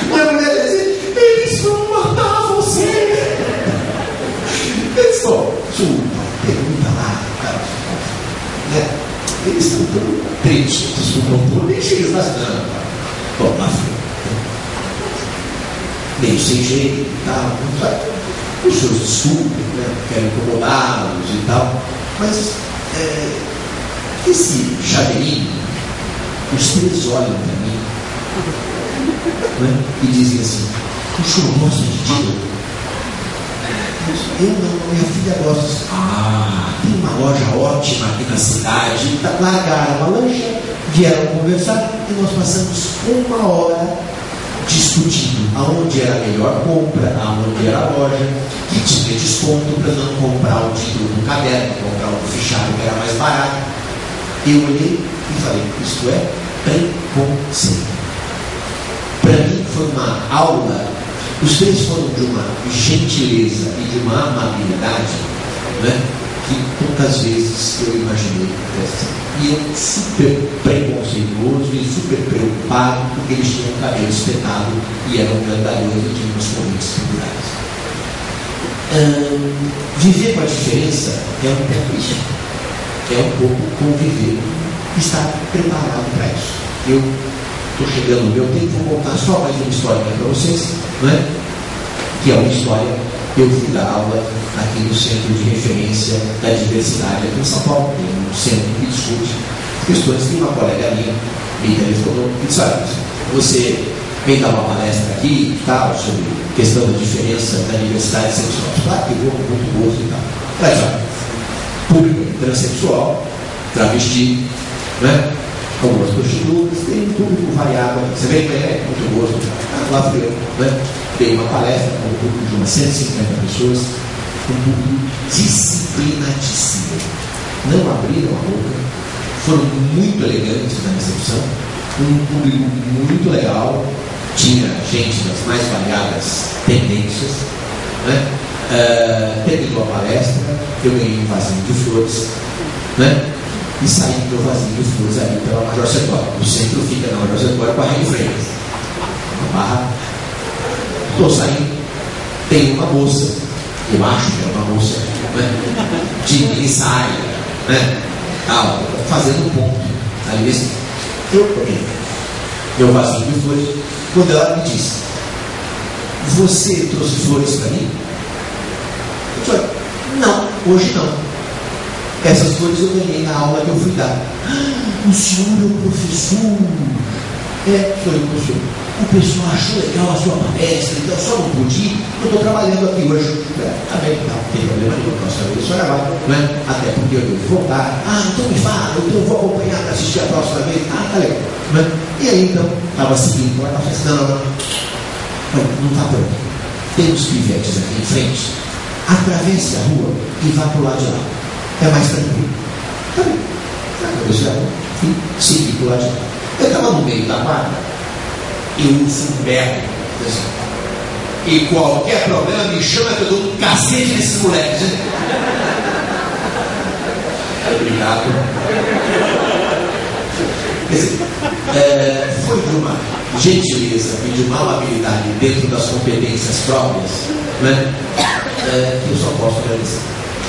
Minha mulher dizia, eles vão matar você. Eles vão, pergunta lá, cara, né? Eles estão tão tretitos com o compor, nem chega lá, não. Bom, lá foi. Meio sem jeito e tal, os seus desculpas, né? Quero incomodá-los e tal, mas esse chaveirinho, os 3 olham para mim, né? E dizem assim, o senhor gosta de Dido? Eu não, minha filha gosta. Tem uma loja ótima aqui na cidade. Largaram a lancha, vieram conversar e nós passamos 1 hora discutindo aonde era a melhor compra, aonde era a loja, que tinha desconto para não comprar o Dido no caderno, comprar o fichário que era mais barato. Eu olhei e falei, isto é preconceito. Para mim foi uma aula. Os 3 foram de uma gentileza e de uma amabilidade, né, que poucas vezes eu imaginei que pudesse. E eu super preconceituoso e super preocupado porque eles tinham o cabelo espetado e eram grandalhões e tinham os correntes pendurados. Viver com a diferença é um pouco isso. É um pouco conviver e estar preparado para isso. Eu estou chegando no meu tempo, vou contar só mais uma história para vocês, né? Que é uma história, eu fui dar aula aqui no Centro de Referência da Diversidade aqui em São Paulo, tem um centro que discute questões. Tem uma colega minha, me telefonou e disse, olha, você vem dar uma palestra aqui e tal, sobre questão da diferença da diversidade sexual. Claro que eu vou com muito gosto e tal. Mas olha, público transexual, travesti, né? Algumas prostitutas, tem um público variado. Você vem com ele, muito gosto. Lá fui eu, né? Dei uma palestra com um público de umas 150 pessoas, um público disciplinadíssimo. Não abriram a boca, foram muito elegantes na recepção, um público muito legal, tinha gente das mais variadas tendências, né? Terminou a palestra, eu ganhei um vasinho de flores, né? E saí do meu vasinho de flores ali pela Major Sertório. O centro fica na Major Sertório com a Rei Freitas. Uma barra. Estou saindo, tem uma moça, eu acho que é uma moça, né? De mini saia, né? Fazendo um ponto. Ali mesmo, eu peguei meu vasinho de flores. Quando ela me disse, você trouxe flores para mim? Eu falei, não, hoje não. Essas coisas eu ganhei na aula que eu fui dar. O senhor é o professor? Sou eu, professor. O pessoal achou legal a sua palestra, então só não pude ir, eu estou trabalhando aqui hoje. Tá bem, não tem problema nenhum, próxima vez só gravar, não é? Até porque eu devo voltar. Então me fala, então eu vou acompanhar para assistir a próxima vez. Tá legal. Não é? E aí então, estava seguindo, ela estava assim, não está por aqui. Tem uns pivetes aqui em frente, atravesse a rua e vá para o lado de lá. É mais tranquilo. Tá bem. Atravessei a rua e segui para o lado de lá. Eu estava no meio da quadra. E o Fumberto, e qualquer problema me chama que eu dou um cacete nesses moleques. Obrigado. Quer dizer, foi de uma gentileza e de uma amabilidade dentro das competências próprias, né, que eu só posso agradecer.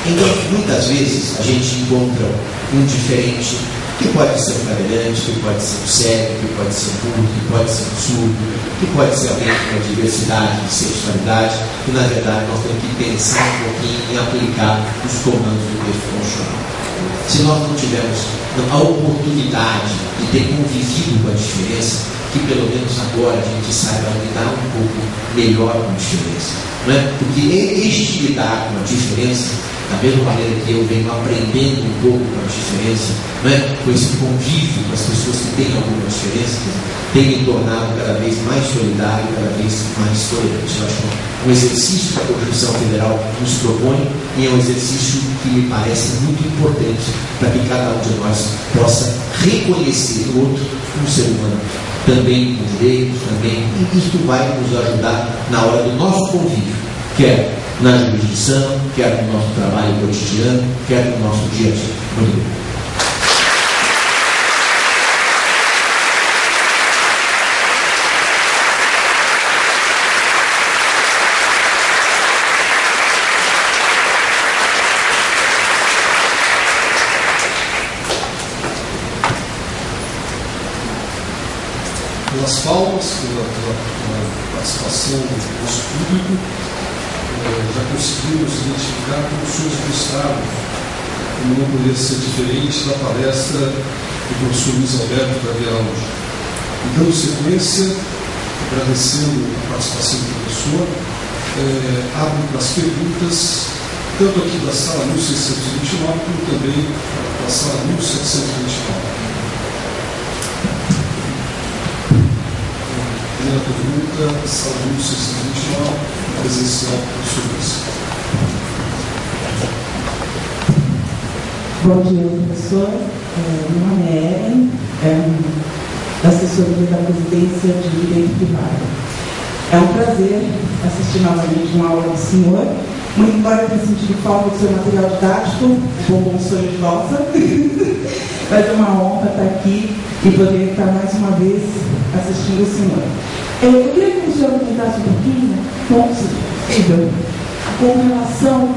Então, muitas vezes a gente encontra um diferente que pode ser um cadeirante, que pode ser um cego, que pode ser um mudo, que pode ser um surdo, que pode ser alguém com uma diversidade de sexualidade, e na verdade nós temos que pensar um pouquinho em aplicar os comandos do texto constitucional. Se nós não tivermos a oportunidade de ter convivido com a diferença, que pelo menos agora a gente saiba lidar um pouco melhor com a diferença. Não é? Porque este lidar com a diferença, da mesma maneira que eu venho aprendendo um pouco com a diferença, não é? Com esse convívio com as pessoas que têm alguma diferença, tem me tornado cada vez mais solidário, cada vez mais tolerante. Eu acho que é um exercício que a Constituição Federal nos propõe e é um exercício que me parece muito importante para que cada um de nós possa reconhecer no outro um ser humano, também com direitos, também, e isso vai nos ajudar na hora do nosso convívio, quer na jurisdição, quer no nosso trabalho cotidiano, quer no nosso dia a dia. Muito bem. Pelas palmas, pela participação do nosso público, já conseguimos identificar como os senhores gostaram, como não poderia ser diferente da palestra do professor Luiz Alberto Gabriel hoje. E dando sequência, agradecendo a participação do professor, abro para as perguntas, tanto aqui da sala 1629, como também da sala 1729. Primeira pergunta, sala 1629, presencial, professor Luiz. Bom dia, professor. Meu nome é Ellen, assessoria da Presidência de Direito Privado. É um prazer assistir novamente uma aula do senhor. Muito embora eu tenha sentido falta do seu material didático, o bombom sonho de valsa, mas é uma honra estar aqui e poder estar mais uma vez assistindo o senhor. Eu queria que o senhor comentasse um pouquinho, com relação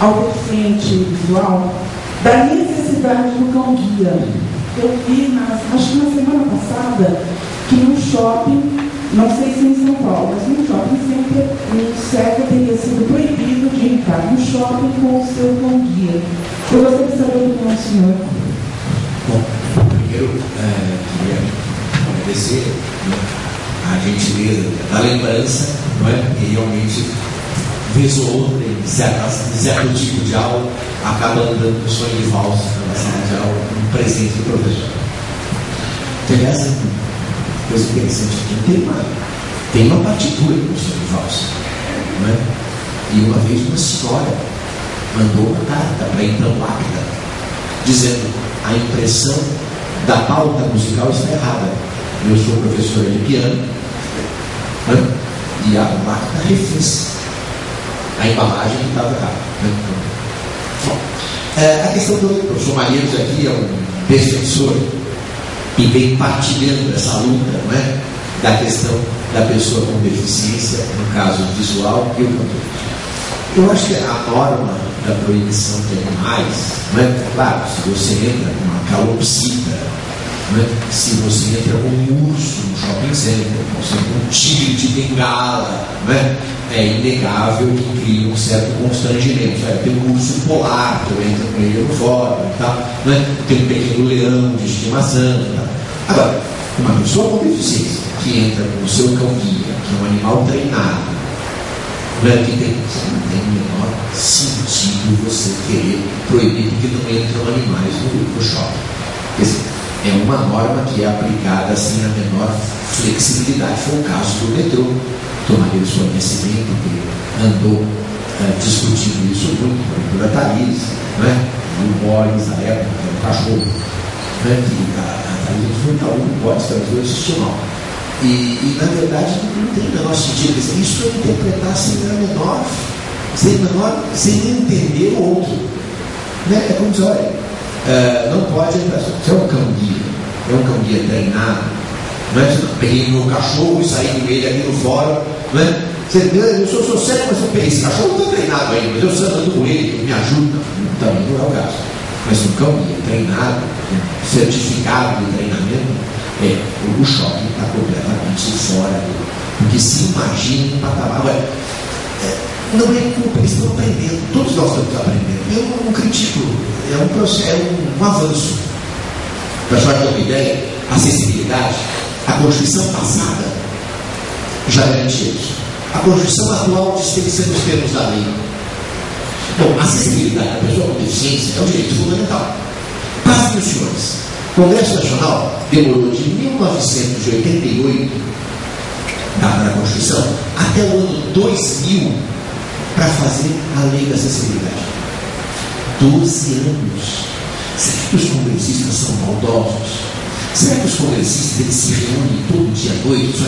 ao deficiente visual, da necessidade do cão-guia. Eu vi, acho que na semana passada, que no shopping, não sei se em São Paulo, mas no shopping sempre um cego teria sido proibido de entrar no shopping com o seu cão-guia. Eu gostaria de saber do que o senhor. Bom, primeiro, queria agradecer a gentileza da lembrança, não é? Que realmente, vez ou outra, em certo tipo de aula, acaba dando um sonho de valsa na sala de aula, um presente do professor. Aliás, coisa interessante aqui, tem uma partitura do sonho de valsa, não é? E uma vez uma senhora mandou uma carta para então Lacta, dizendo: a impressão da pauta musical está errada. Eu sou professora de piano, né? E a Lacta refez a embalagem que estava errada. Né? Bom, a questão do professor Marinos aqui é um defensor e vem partilhando essa luta, não é? Da questão da pessoa com deficiência, no caso visual e o cantor. Eu acho que a norma da proibição de animais, não é? Claro, se você entra com uma calopsita né? Se você entra com um urso no shopping center, você com um tigre de bengala, né? É inegável que cria um certo constrangimento. Tem um urso polar, que eu entro com ele no fórum e tal, né? Tem um pequeno leão de estimação e tal. Agora, uma pessoa com deficiência que entra com o seu cão-guia, que é um animal treinado, né? Que não tem o menor sentido você querer proibir que não entram animais no shopping. Quer dizer, é uma norma que é aplicada assim a menor flexibilidade. Foi o caso do metrô. Tomareiro conhecimento, que andou discutindo isso muito com a Thaís, né? E o Boris, na época, que era um cachorro, né? Que a Thaís falou, não pode trazer esse estimão. E na verdade não tem o menor sentido. Isso é interpretar sem entender o outro. Né? É como dizer, olha, não pode entrar. Você é um cão-guia treinado. Não é? Eu peguei meu cachorro e saí com ele aqui no fórum. Não é? Eu sou sério, mas eu peguei esse cachorro, não está treinado ainda, mas eu ando com ele, ele me ajuda. Também não é o caso. Mas um cão-guia treinado, certificado de treinamento, o shopping está completamente fora do. Porque se imagina um patamar. Não é culpa, eles estão aprendendo, todos nós estamos aprendendo. Eu não critico, é um processo, um avanço. Para só ter uma ideia, acessibilidade, a Constituição passada já garantia isso. A Constituição atual diz que tem que ser nos termos da lei. Bom, a acessibilidade da pessoa com deficiência é um direito fundamental. Pasmem os senhores, o Congresso Nacional demorou de 1988, data da Constituição, até o ano 2000 para fazer a lei da acessibilidade. 12 anos. Será que os congressistas são maldosos? Será que os congressistas eles se reúnem todo dia à noite?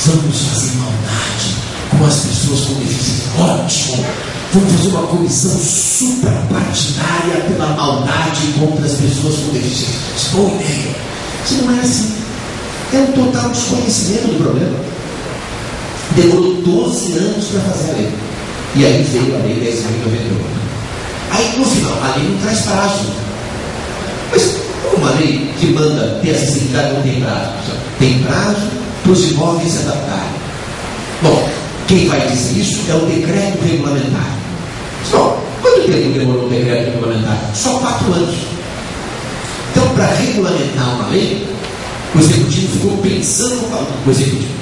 Vamos fazer maldade com as pessoas com deficiência? Ótimo! Vamos fazer uma comissão suprapartidária pela maldade contra as pessoas com deficiência. Boa ideia. Isso não é assim. É um total desconhecimento do problema. Demorou 12 anos para fazer a lei. E aí veio a lei 10.098. Aí no final, a lei não traz prazo. Mas uma lei que manda ter acessibilidade não tem prazo. Tem prazo para os imóveis se adaptarem. Bom, quem vai dizer isso é o decreto regulamentar. Bom, quanto tempo demorou o decreto regulamentar? Só 4 anos. Então, para regulamentar uma lei, o executivo ficou pensando,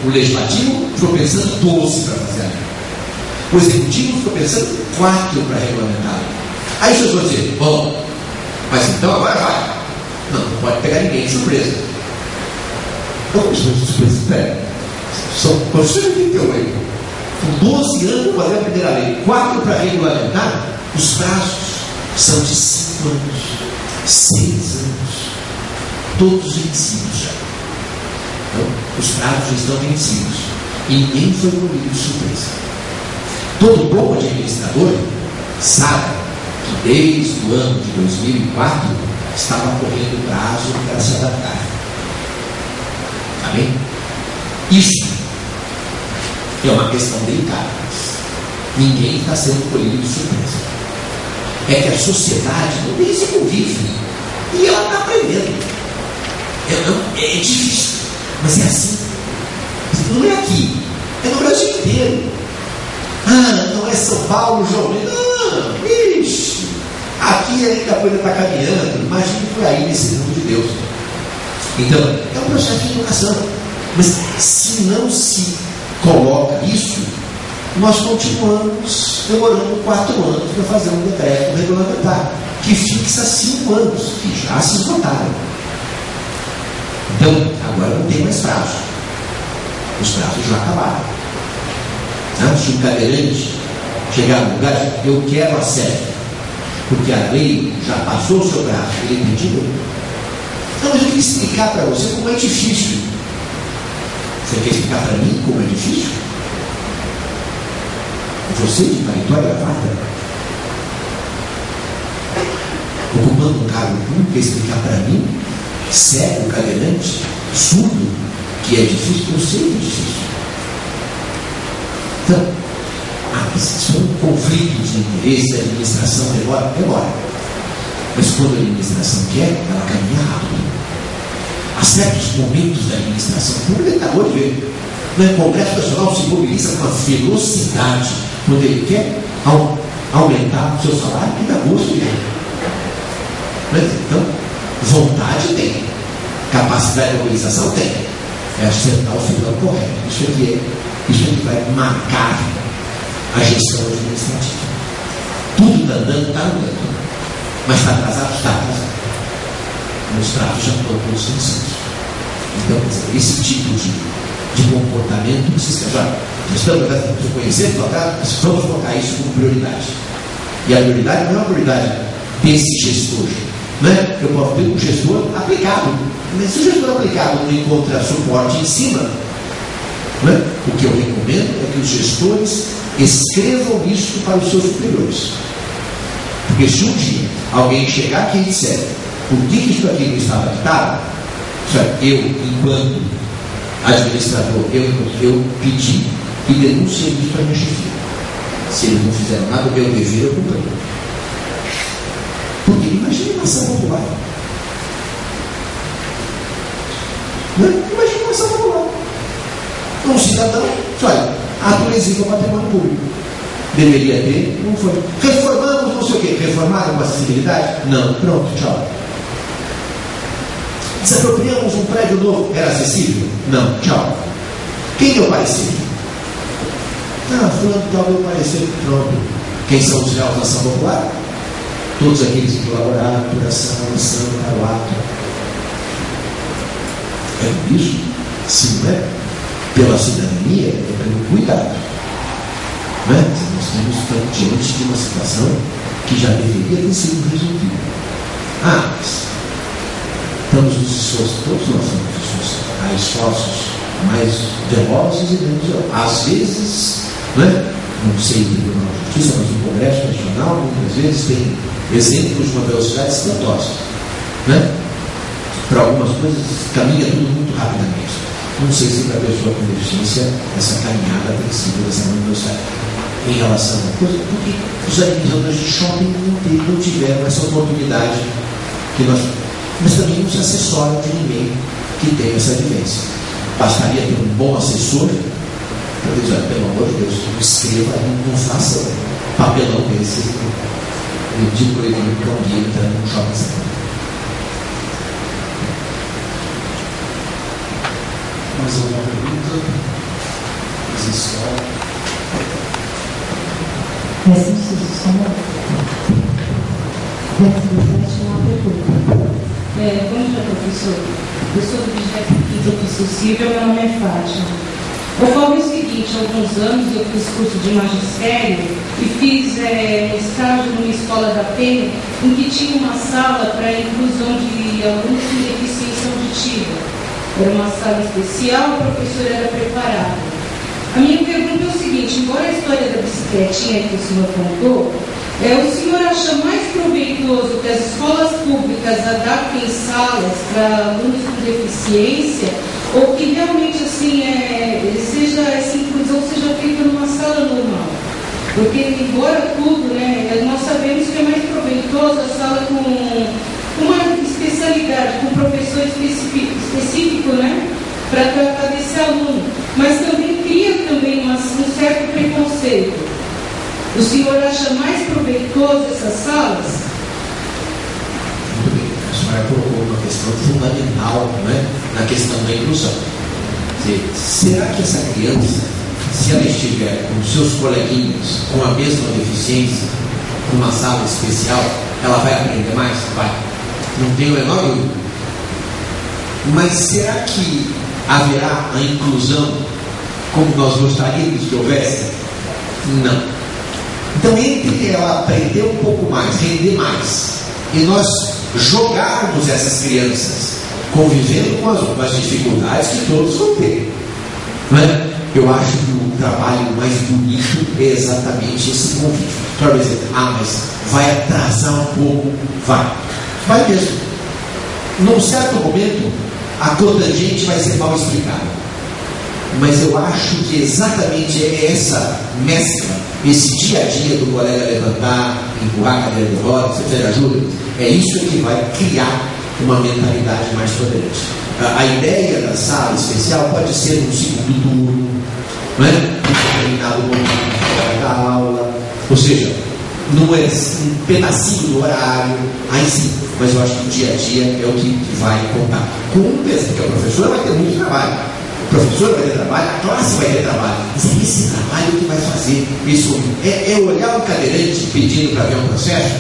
o legislativo ficou pensando 12 para fazer a lei. O executivo ficou pensando 4 para regulamentar a lei. Aí os senhores vão dizer, bom, mas então agora vai. Não pode pegar ninguém de surpresa. Como de surpresa? Pera. São 88. Com 12 anos para fazer a primeira lei, 4 para regulamentar, os prazos são de 5 anos, 6 anos, todos vencidos já. Então, os prazos já estão vencidos. E ninguém foi comido de surpresa. Todo bom administrador sabe que desde o ano de 2004 estava correndo prazo para se adaptar. Está bem? Isso é uma questão delicada. Ninguém está sendo colhido de surpresa. É que a sociedade não tem esse convívio. E ela está aprendendo. É difícil, mas é assim. Não é aqui, é no Brasil inteiro. Não é São Paulo, João. Não, ixi. Aqui ainda a coisa está caminhando. Imagine por aí nesse mundo de Deus. Então, é um processo de educação. Mas se não se coloca isso, nós continuamos demorando 4 anos para fazer um decreto regulamentar que fixa 5 anos, que já se esgotaram. Então, agora não tem mais prazo. Os prazos já acabaram. Se o cadeirante chegar no lugar, eu quero acesso, porque a lei já passou o seu prazo, ele pediu. Então, eu queria explicar para você como é difícil. Você quer explicar para mim como é difícil? Você de paletó e gravata, ocupando um cargo público, quer explicar para mim, cego, cadeirante, surdo, que é difícil? Eu sei que é difícil. Então, se for um conflito de interesse, a administração demora. Mas quando a administração quer, ela caminha rápido. há certos momentos da administração pública, ele acabou de ver. O Congresso Nacional se mobiliza com uma velocidade quando ele quer aumentar o seu salário e dá gosto de ver. Então, vontade tem, capacidade de mobilização tem. É acertar o final correto. Isso é que vai marcar a gestão administrativa. Tudo está andando, está andando. Mas está atrasado? Está atrasado. Os tratos já estão todos vencidos. Então, esse tipo de comportamento precisa. Estamos reconhecendo, vamos colocar isso como prioridade. E a prioridade não é uma prioridade desse gestor. Né? Eu posso ter um gestor aplicado. Mas se o gestor aplicado não encontra suporte em cima, né? O que eu recomendo é que os gestores escrevam isso para os seus superiores. Porque se um dia alguém chegar aqui e disser por que isso aqui não está adaptado, eu, enquanto administrador, eu pedi e denunciei isso para a minha chefia. Se eles não fizeram nada, o meu dever eu cumpri. Porque imagine uma ação popular. Imagina uma ação popular. Um cidadão, olha, atualiza o patrimônio público. Deveria ter, não foi. Reformamos não sei o quê. Reformaram com acessibilidade? Não. Pronto, tchau. Desapropriamos um prédio novo. Era acessível? Não, tchau. Quem deu parecer? Fulano tal deu parecer. Pronto. Quem são os réus da ação popular? Todos aqueles que colaboraram, apuração, ação, para o ato. É por isso, se não é pela cidadania, é pelo cuidado. Não é? Nós estamos diante de uma situação que já deveria ter sido resolvida. Estamos nos esforços, todos nós estamos nos esforços, há esforços mais velozes e menos velozes. Às vezes, não sei o Tribunal de Justiça, mas o Congresso Nacional, muitas vezes, tem exemplos de uma velocidade espantosa. Para algumas coisas, caminha tudo muito rapidamente. Não sei se para a pessoa com deficiência essa caminhada tem sido dessa mesma velocidade. Em relação a coisa, porque os administradores de shopping não tiveram essa oportunidade que nós. Mas também não se assessoram de ninguém que tenha essa vivência. Bastaria ter um bom assessor para dizer, pelo amor de Deus, não escreva, não faça papelão desse. Eu digo por ele que é um dia entrando no shopping center. Mais alguma pergunta? Existol. Essa instituição uma pergunta. Bom dia, professor. Eu sou do 25º Possível, meu nome é Fátima. Ocorre o seguinte, há alguns anos eu fiz curso de magistério e fiz estágio numa escola da Penha, em que tinha uma sala para a inclusão de alunos com deficiência auditiva. Era uma sala especial, o professor era preparado. A minha pergunta é o seguinte, embora a história da bicicletinha que o senhor contou, o senhor acha mais proveitoso que as escolas públicas adaptem salas para alunos com deficiência ou que realmente assim, essa inclusão seja feita numa sala normal? Porque, embora tudo, nós sabemos que é mais proveitoso a sala com uma especialidade, com um professor específico, para tratar desse aluno, mas também cria um certo preconceito. O senhor acha mais proveitoso essas salas? Muito bem, a senhora colocou uma questão fundamental, na questão da inclusão. Será que essa criança, se ela estiver com seus coleguinhas com a mesma deficiência, numa sala especial, ela vai aprender mais? Vai. Não tenho a menor dúvida. Mas será que haverá a inclusão como nós gostaríamos que houvesse? Não. Então, entre ela aprender um pouco mais, render mais, e nós jogarmos essas crianças convivendo com as dificuldades que todos vão ter, eu acho que o trabalho mais bonito é exatamente esse convívio. Para dizer, mas vai atrasar um pouco? Vai mesmo. Num certo momento, a cotangente vai ser mal explicada. Mas eu acho que exatamente é essa mescla, esse dia a dia do colega levantar, empurrar a cadeira de rodas, você precisa de ajuda, é isso que vai criar uma mentalidade mais tolerante. A ideia da sala especial pode ser um segundo turno, não é? Um determinado momento da aula, ou seja, não é um pedacinho do horário, aí sim, mas eu acho que o dia a dia é o que vai contar. Como pensa, porque a professora vai ter muito trabalho, o professor vai ter trabalho, a classe vai ter trabalho, mas é esse trabalho que vai fazer isso. É olhar um cadeirante pedindo para ver um processo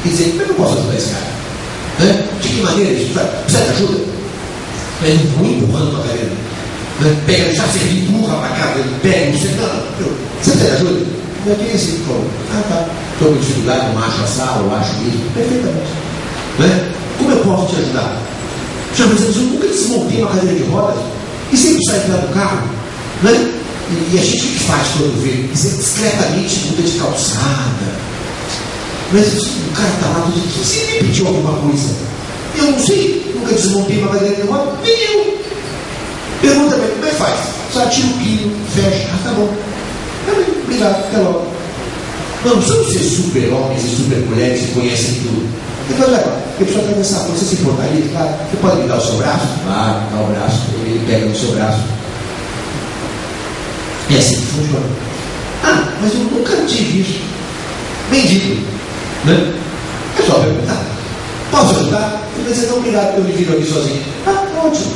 e dizer, como é que eu posso ajudar esse cara? Né? De que maneira isso? Precisa de ajuda? Ele não empurrando a cadeira. Né? Pega, já se empurra para cá, ele pega, você precisa de ajuda? Eu queria assim, falou, tá, estou com dificuldade, não acho a sala, eu acho isso, perfeitamente. Né? Como eu posso te ajudar? Já mas eu nunca desmontei uma cadeira de rodas e sempre sai entrar no carro, né? E a gente o que faz quando vê? Você discretamente muda de calçada. Mas o cara está lá, você me pediu alguma coisa? Eu não sei, nunca desmontei uma cadeira de rodas, nem eu. Pergunta pra ele, como é que faz? Só tira o quilo, fecha, tá bom. Obrigado, até logo. Não precisam ser super-homens e super-mulheres que conhecem tudo. Então, olha, eu preciso atravessar, você se importaria? Claro, você pode me dar o seu braço? Ah, dá o braço, ele pega no seu braço. É assim que funciona. Ah, mas eu nunca tive isso. Bendito, né? É só perguntar. Posso ajudar? Eu vou dizer, não, obrigado, eu me viro aqui sozinho. Ah, ótimo.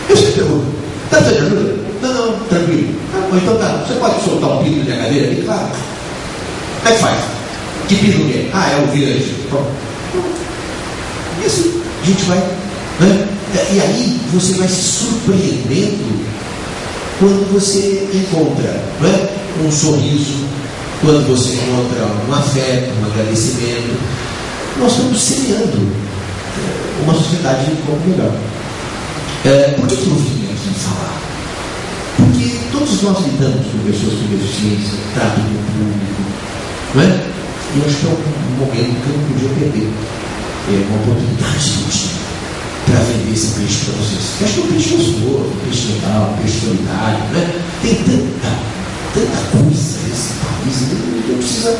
Eu sempre pergunto, tá precisando de ajuda? Não, tranquilo. Ah, mas então tá, você pode soltar um pino na cadeira ali? Claro. Como é que faz? Que pino que é? Ah, é o virante. Pronto. E assim, a gente vai, né? E aí você vai se surpreendendo quando você encontra, né? Um sorriso, quando você encontra um afeto, um agradecimento. Nós estamos semeando uma sociedade um pouco melhor. Por que eu vim aqui falar? Porque todos nós lidamos com pessoas com deficiência, trato com o público, não é? E eu acho que é um momento que eu não podia perder. É uma oportunidade que eu tive para vender esse peixe para vocês. Eu acho que é um peixe gostoso, um peixe legal, um peixe solidário, né? Tem tanta coisa nesse país, não precisa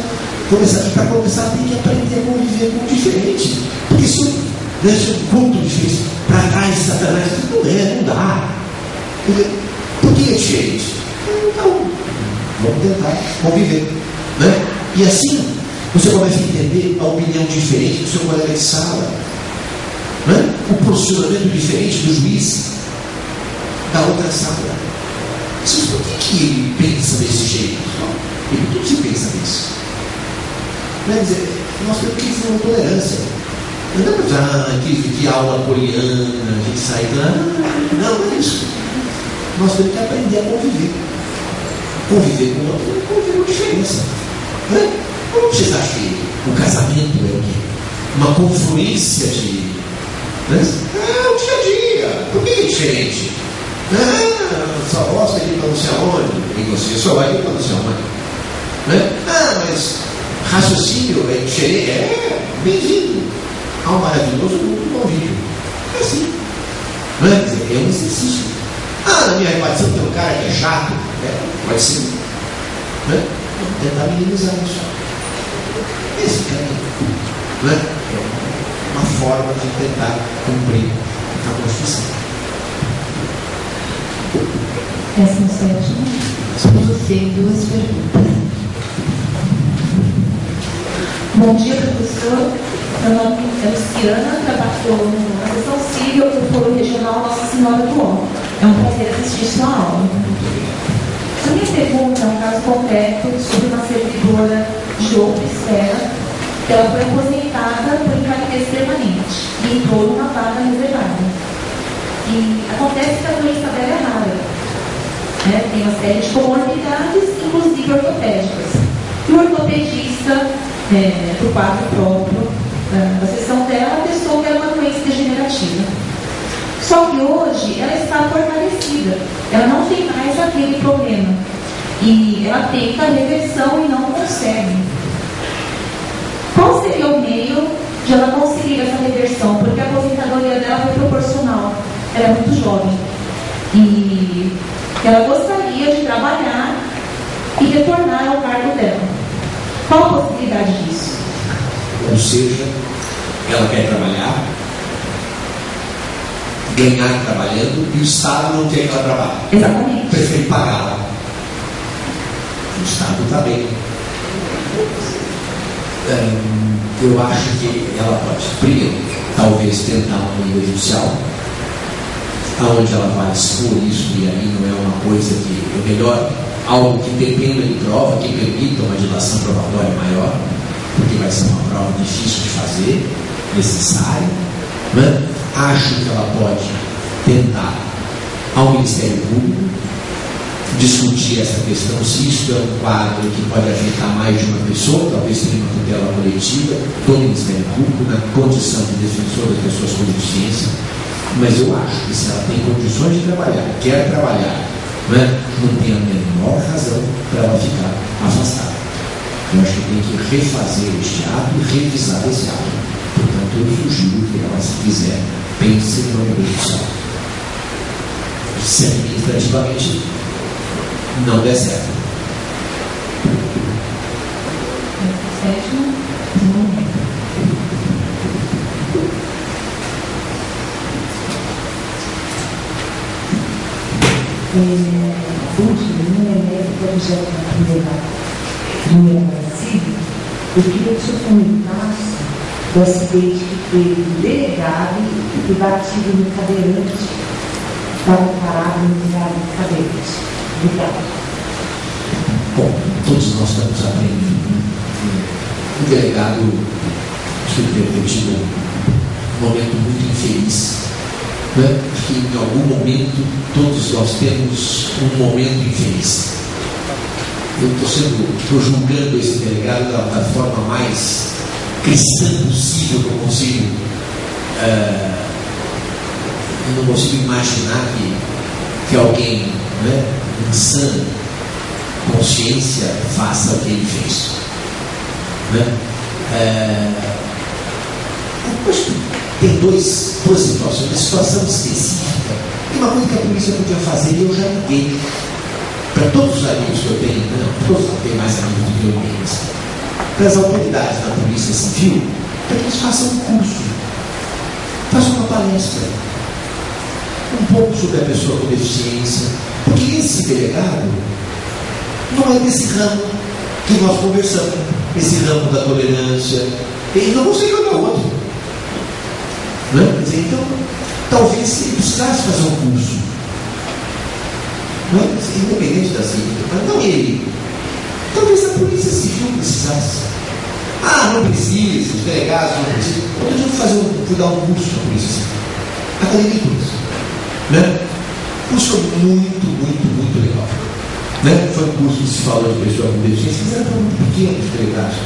começar. E para começar tem que aprender a conviver com o diferente. Porque se eu conto diferente para trás, Satanás, não dá. Por que é diferente? Então, vamos tentar conviver, né? E assim, você começa a entender a opinião diferente do seu colega de sala, né? O posicionamento diferente do juiz da outra sala. Mas por que ele pensa desse jeito? Ele tudo se pensa nisso. Quer dizer, nós temos que ter uma tolerância. Não é para que aula poliana, a gente sai não é isso. Nós temos que aprender a conviver. Conviver com o outro, conviver com diferença. Né? Como vocês acham que o casamento é o quê? Uma confluência de. Né? O dia a dia. Por que é diferente? Só gosta de ir para não sei aonde. E você só vai ir para não sei aonde. Né? Mas raciocínio é diferente. Bem-vindo ao maravilhoso mundo do convívio. É assim. Não é? Quer dizer, é um exercício. Na minha repartição tem um cara que é chato. Pode ser. Né? Vamos tentar minimizar isso. Esse caminho, né? É uma forma de tentar cumprir a Constituição. 17º, você tem 2 perguntas. Bom dia, professor. Meu nome é Luciana, trabalho na seção civil do Foro Regional Nossa Senhora do Ó. É um prazer assistir sua aula. A minha pergunta é um caso concreto sobre uma servidora de outra esfera. Ela foi aposentada por invalidez permanente e entrou numa vaga reservada. E acontece que a doença dela é rara. Tem uma série de comorbidades, inclusive ortopédicas. E o ortopedista, por quadro próprio da sessão dela, atestou que era uma doença degenerativa. Só que hoje ela está fortalecida, ela não tem mais aquele problema. E ela tenta a reversão e não consegue. Qual seria o meio de ela conseguir essa reversão? Porque a aposentadoria dela foi proporcional. Ela é muito jovem. E ela gostaria de trabalhar e retornar ao cargo dela. Qual a possibilidade disso? Ou seja, ela quer trabalhar, ganhar trabalhando e o Estado não tem que ela trabalhar. Exatamente. Prefere pagá-la. O Estado está bem. Eu acho que ela pode, primeiro, talvez tentar uma medida judicial, aonde ela vai expor isso, e aí não é uma coisa que é melhor, algo que dependa de prova, que permita uma dilação probatória maior, porque vai ser uma prova difícil de fazer, necessária. Né? Acho que ela pode tentar ao Ministério Público discutir essa questão, se isso é um quadro que pode afetar mais de uma pessoa, talvez tenha uma tutela coletiva do Ministério Público na condição de defensor das pessoas com deficiência, mas eu acho que se ela tem condições de trabalhar, quer trabalhar, né, não tem a menor razão para ela ficar afastada. Eu acho que tem que refazer este ato e revisar esse ato. Portanto, eu sugiro que ela, se quiser, pense no judicial. Se administrativamente não der certo. Sétimo. Último, no ENEP, objeto da primeira Brasília, eu queria que o senhor comentasse do acidente que teve um delegado que batido no cadeirante, estava parado no lugar do cadeirante. Obrigada. Bom, todos nós estamos aprendendo. O delegado deve ter tido um momento muito infeliz, né? Que em algum momento todos nós temos um momento infeliz. Eu estou julgando esse delegado da forma mais cristã possível que eu consigo. Eu não consigo imaginar que alguém, né, em sã consciência faça o que ele fez. Né? Tem duas situações. A situação específica e uma coisa que a polícia podia fazer, e eu já liguei para todos os amigos que eu tenho, não, todos não têm mais amigos do que eu tenho, para as autoridades da Polícia Civil, para que eles façam um curso, façam uma palestra, um pouco sobre a pessoa com deficiência, porque esse delegado não é desse ramo que nós conversamos, esse ramo da tolerância, ele não consegue olhar o outro. Não é? Quer dizer, então, talvez ele precisasse fazer um curso, não é? Independente da ciência, mas não ele. Talvez a Polícia Civil precisasse. Não precisa, os delegados não precisam. Outro dia fui dar um curso na Polícia Civil, Academia de Polícia. Né? Curso muito legal. Né? Foi um curso que se falou de pessoas com deficiência, mas era muito pequeno os delegados.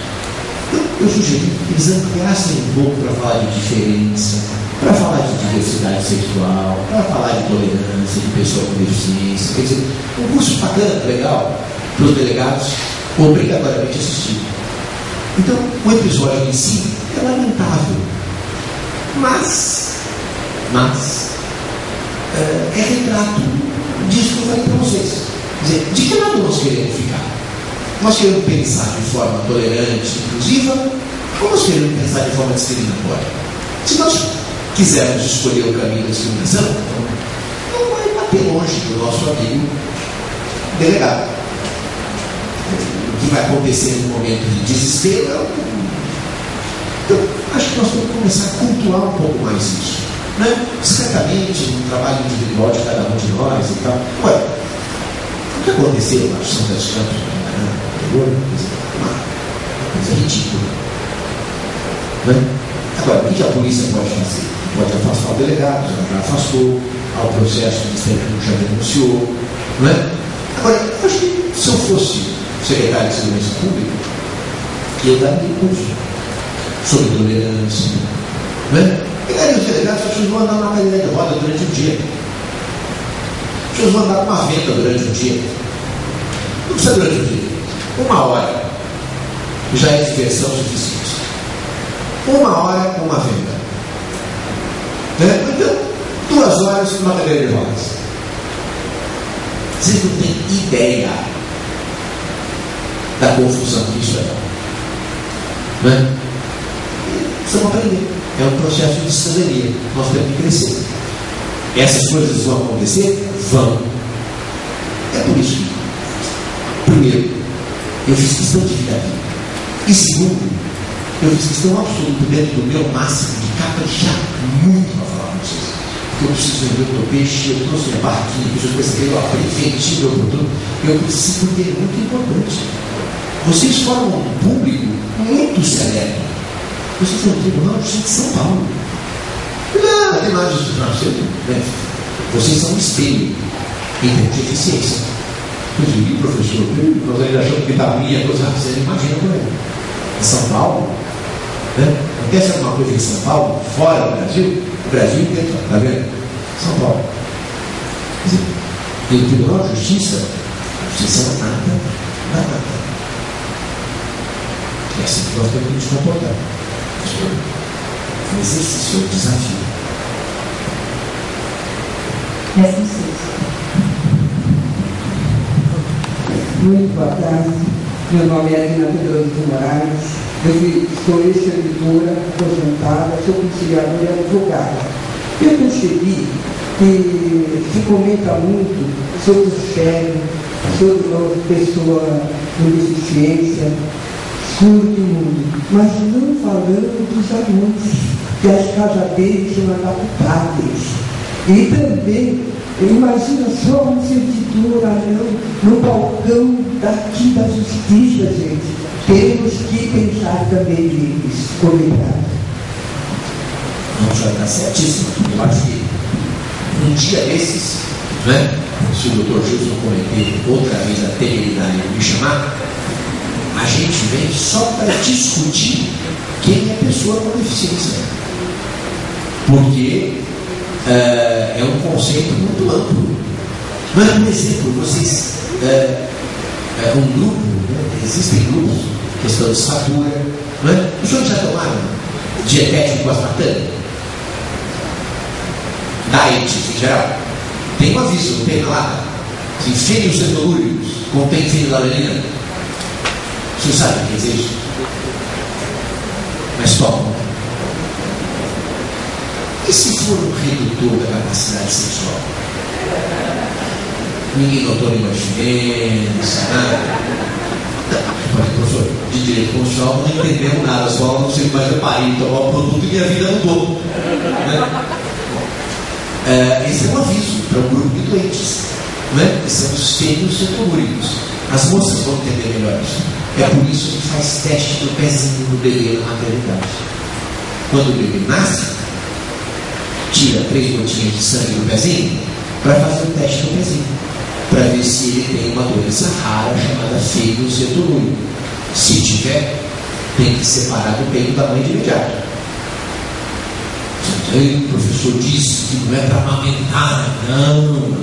Eu sugeri que eles ampliassem um pouco para falar de diferença, para falar de diversidade sexual, para falar de tolerância, de pessoa com deficiência. Quer dizer, um curso bacana, legal, para os delegados obrigatoriamente assistir. Então, o episódio em si é lamentável, mas é retrato disso que eu falei para vocês. Quer dizer, de que lado nós queremos ficar? Nós queremos pensar de forma tolerante, inclusiva, ou nós queremos pensar de forma discriminatória? Se nós quisermos escolher o caminho da discriminação, não vai bater longe do nosso amigo delegado. O que vai acontecer no momento de desespero. Então, acho que nós temos que começar a cultuar um pouco mais isso. Né? Discretamente, no trabalho individual de cada um de nós e tal. Ué, o que aconteceu lá no São das Campos? Uma coisa ridícula. Né? Agora, o que a polícia pode fazer? Pode afastar o delegado, já afastou, ao processo que o Ministério Público já denunciou. Né? Agora, eu acho que se eu fosse secretário de Segurança Pública, eu daria curso sobre tolerância. Né? Pegaria os delegados, as pessoas vão andar numa cadeira de roda durante o dia. As pessoas vão andar com uma venda durante o dia. Não precisa durante o dia. 1 hora já é diversão suficiente. 1 hora com uma venda. Né? Então, 2 horas com uma cadeira de rodas. Vocês não têm ideia da confusão que isso é. Né? Precisamos aprender. É um processo de cidadania. Nós temos que crescer. Essas coisas vão acontecer? Vão. É por isso que, primeiro, eu fiz questão de vir aqui. E segundo, eu fiz questão absoluta dentro do meu máximo de caprichar muito para falar com vocês. Porque eu preciso vender o meu peixe, eu trouxe um barquinho, eu percebi, eu aprendi meu produto, eu preciso ter muito importante. Vocês formam um público muito seleto. Vocês são o Tribunal de Justiça de São Paulo. Não, tem mais de financeiro. Vocês são um espelho em termos de eficiência. Inclusive, professor, nós ainda achamos que está minha coisa, você imagina por aí. Em São Paulo, né? Acontece alguma coisa em São Paulo, fora do Brasil, o Brasil inteiro, está vendo? São Paulo. Quer dizer, e o Tribunal de Justiça, a justiça não nada. É assim que nós temos que nos comportar. Um exercício, um desafio. Muito boa tarde. Meu nome é Adina Pedroso de Moraes. Eu sou ex-servidora, aposentada, sou conciliadora e advogada. Eu percebi que se comenta muito sobre o cego, sobre a pessoa com deficiência, surdo e mudo, mas não falando dos alunos, que as casas deles são adaptáveis. E também, imagina só um servidor no balcão daqui da justiça, gente. Temos que pensar também neles. Obrigado. Não, já está certíssimo. Eu acho que um dia desses, né, se o doutor Gilson cometer outra vez a temeridade de me chamar, a gente vem só para discutir quem é pessoa com deficiência. Porque é um conceito muito amplo. Mas, por exemplo, vocês, um grupo, né, existem grupos, questão de estatura, né? Os senhores já tomaram dietético com aspartame? Diet, em geral. Tem um aviso, não tem na lata? Que fênios telúricos contém fenilalanina. Vocês sabem o que é isso? Mas tomam. E se for um redutor da capacidade sexual? Ninguém notou nenhuma diferença, nada. Professor, de direito constitucional não entendemos nada, só não sei mais eu parei de tomar o produto e minha vida mudou. Né? Esse é um aviso para um grupo de doentes, né? Que são os fênios telúricos. As moças vão entender melhor isso. É por isso que faz teste do pezinho do bebê na maternidade. Quando o bebê nasce, tira 3 gotinhas de sangue do pezinho para fazer o teste do pezinho, para ver se ele tem uma doença rara chamada fênio telúrico. Se tiver, tem que separar do peito da mãe de imediato. O professor disse que não é para amamentar, não.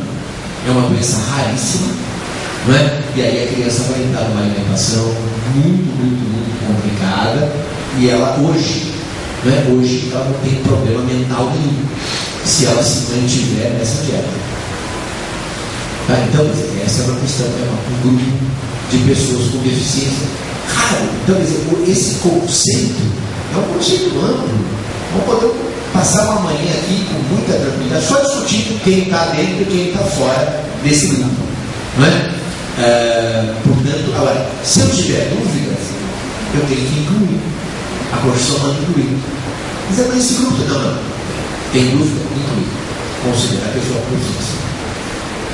É uma doença raríssima, não é? E aí a criança vai entrar numa alimentação muito complicada, e ela hoje ela não tem problema mental nenhum, se ela se mantiver nessa dieta. Tá? Então, essa é uma questão, um grupo de pessoas com deficiência raro. Então, esse conceito é um conceito amplo. Não podemos passar uma manhã aqui com muita tranquilidade, só discutindo quem está dentro e quem está fora desse grupo. Não é? Portanto, agora, se eu tiver dúvidas, eu tenho que incluir. A Constituição manda incluir. Mas é nesse grupo, não. Tem dúvida? Incluir. Considerar a pessoa com deficiência.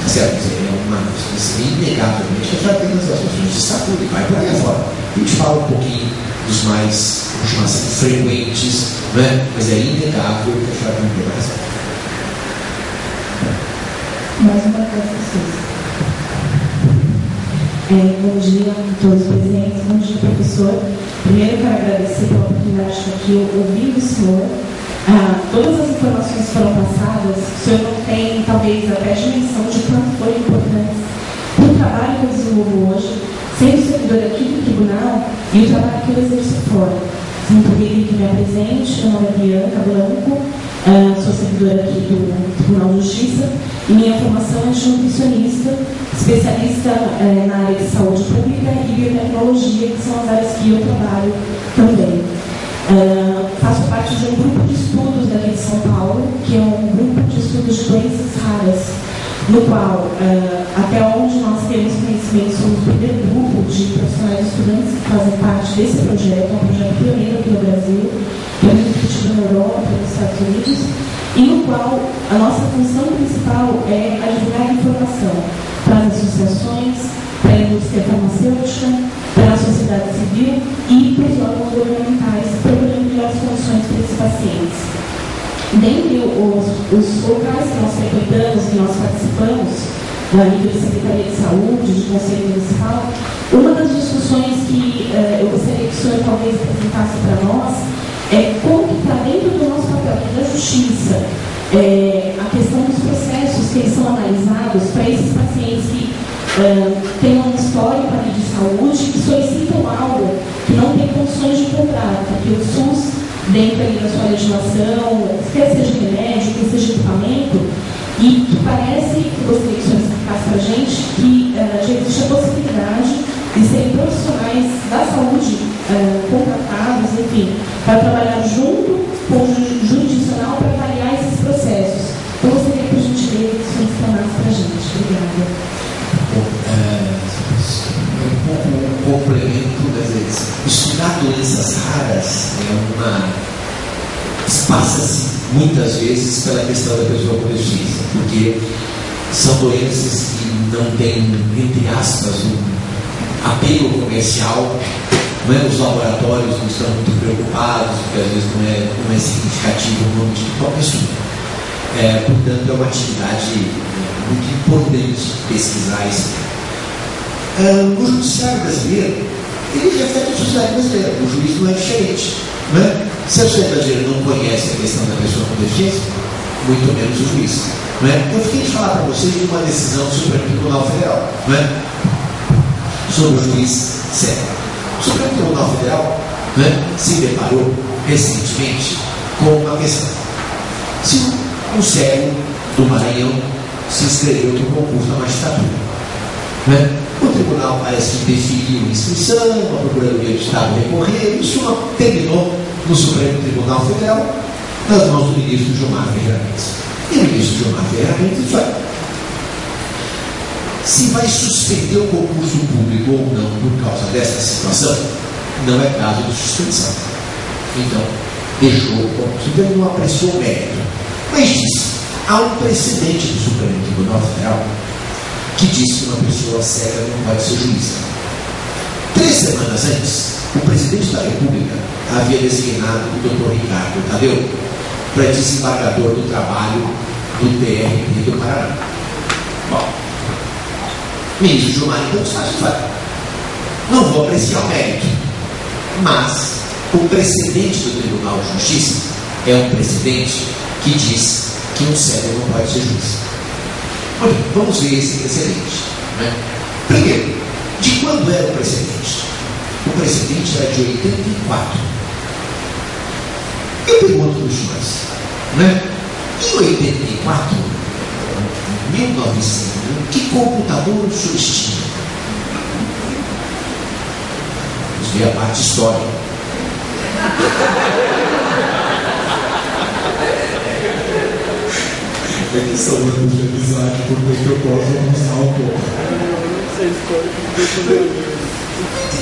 Certo? É uma coisa inegavelmente que já tem as ações de estatura e vai por aí afora. A gente fala um pouquinho dos mais, vamos chamar assim, frequentes, né? Mas é inegável que a já tem mais. Mais uma coisa, bom dia a todos os presentes, bom dia, professor. Primeiro, quero agradecer pela oportunidade de estar aqui ouvindo o senhor. Todas as informações que foram passadas, o senhor não tem, talvez, até dimensão de quanto foi importante para o trabalho que eu desenvolvo hoje, sendo servidor aqui do tribunal e o trabalho que eu exerço fora. Então, pedir que me apresente, meu nome é Bianca Blanco, sou servidora aqui do Tribunal de Justiça e minha formação é de nutricionista, especialista na área de saúde pública e biotecnologia, que são as áreas que eu trabalho também. Faço parte de um grupo de estudos daqui de São Paulo, que é um grupo de estudos de doenças no qual, até onde nós temos conhecimento, somos o primeiro grupo de profissionais estudantes que fazem parte desse projeto, é um projeto pioneiro aqui no Brasil, que é muito discutido na Europa e nos Estados Unidos, e no qual a nossa função principal é a divulgar a informação para as associações, para a indústria farmacêutica, para a sociedade civil e para os órgãos governamentais, procurando melhores condições para esses pacientes. Dentre os locais que nós frequentamos e nós participamos, na nível de Secretaria de Saúde, de Conselho Municipal, uma das discussões que eu gostaria que o senhor talvez apresentasse para nós é como que está dentro do nosso papel da justiça a questão dos processos que eles são analisados para esses pacientes que têm um histórico ali de saúde, que solicitam algo que não tem condições de comprar, porque o SUS, dentro ali da sua legislação, quer seja remédio, quer seja equipamento, e que parece, que gostaria que o senhor explicasse para a gente, que já existe a possibilidade de serem profissionais da saúde contratados, enfim, para trabalhar junto com o jurisdicional para avaliar esses processos. Eu gostaria, por gentileza, que o senhor explanasse para a gente. Obrigada. Um complemento, quer dizer, estudar doenças raras passa-se muitas vezes pela questão da pessoa com deficiência, porque são doenças que não têm, entre aspas, um apelo comercial, não é? Os laboratórios não estão muito preocupados, porque às vezes não é significativo o nome de qualquer estudo. Portanto, é uma atividade muito importante pesquisar isso. O judiciário brasileiro, ele reflete a sociedade brasileira, o juiz não é diferente. Não é? Se a sociedade brasileira não conhece a questão da pessoa com deficiência, muito menos o juiz. Não é? Eu fiquei de falar para vocês de uma decisão do Supremo Tribunal Federal, não é? Sobre o juiz cego. O Supremo Tribunal Federal, não é, se deparou recentemente com uma questão. Se um cego do Maranhão se inscreveu no concurso da magistratura, não é? O tribunal parece que definiu a inscrição, a Procuradoria do Estado recorreu, isso terminou no Supremo Tribunal Federal, nas mãos do ministro Gilmar Ferreira Mendes. E o ministro Gilmar Ferreira Mendes disse: olha, se vai suspender o concurso público ou não por causa dessa situação, não é caso de suspensão. Então, deixou o concurso, então não apreciou o mérito. Mas disse: há um precedente do Supremo Tribunal Federal que diz que uma pessoa cega não pode ser juíza. 3 semanas antes, o presidente da República havia designado o Dr. Ricardo Tadeu para desembargador do trabalho do TRT do Paraná. Bom, o ministro Gilmar então satisfaz. Não vou apreciar o mérito, mas o precedente do Tribunal de Justiça é um precedente que diz que um cego não pode ser juiz. Olha, vamos ver esse precedente. Né? Primeiro, de quando era o precedente? O precedente era de 84. Eu pergunto para os senhores, né? Em 84, 1900, que computador os senhores tinham? Vamos ver a parte histórica. É que são anos de amizade, por que eu posso almoçar um pouco.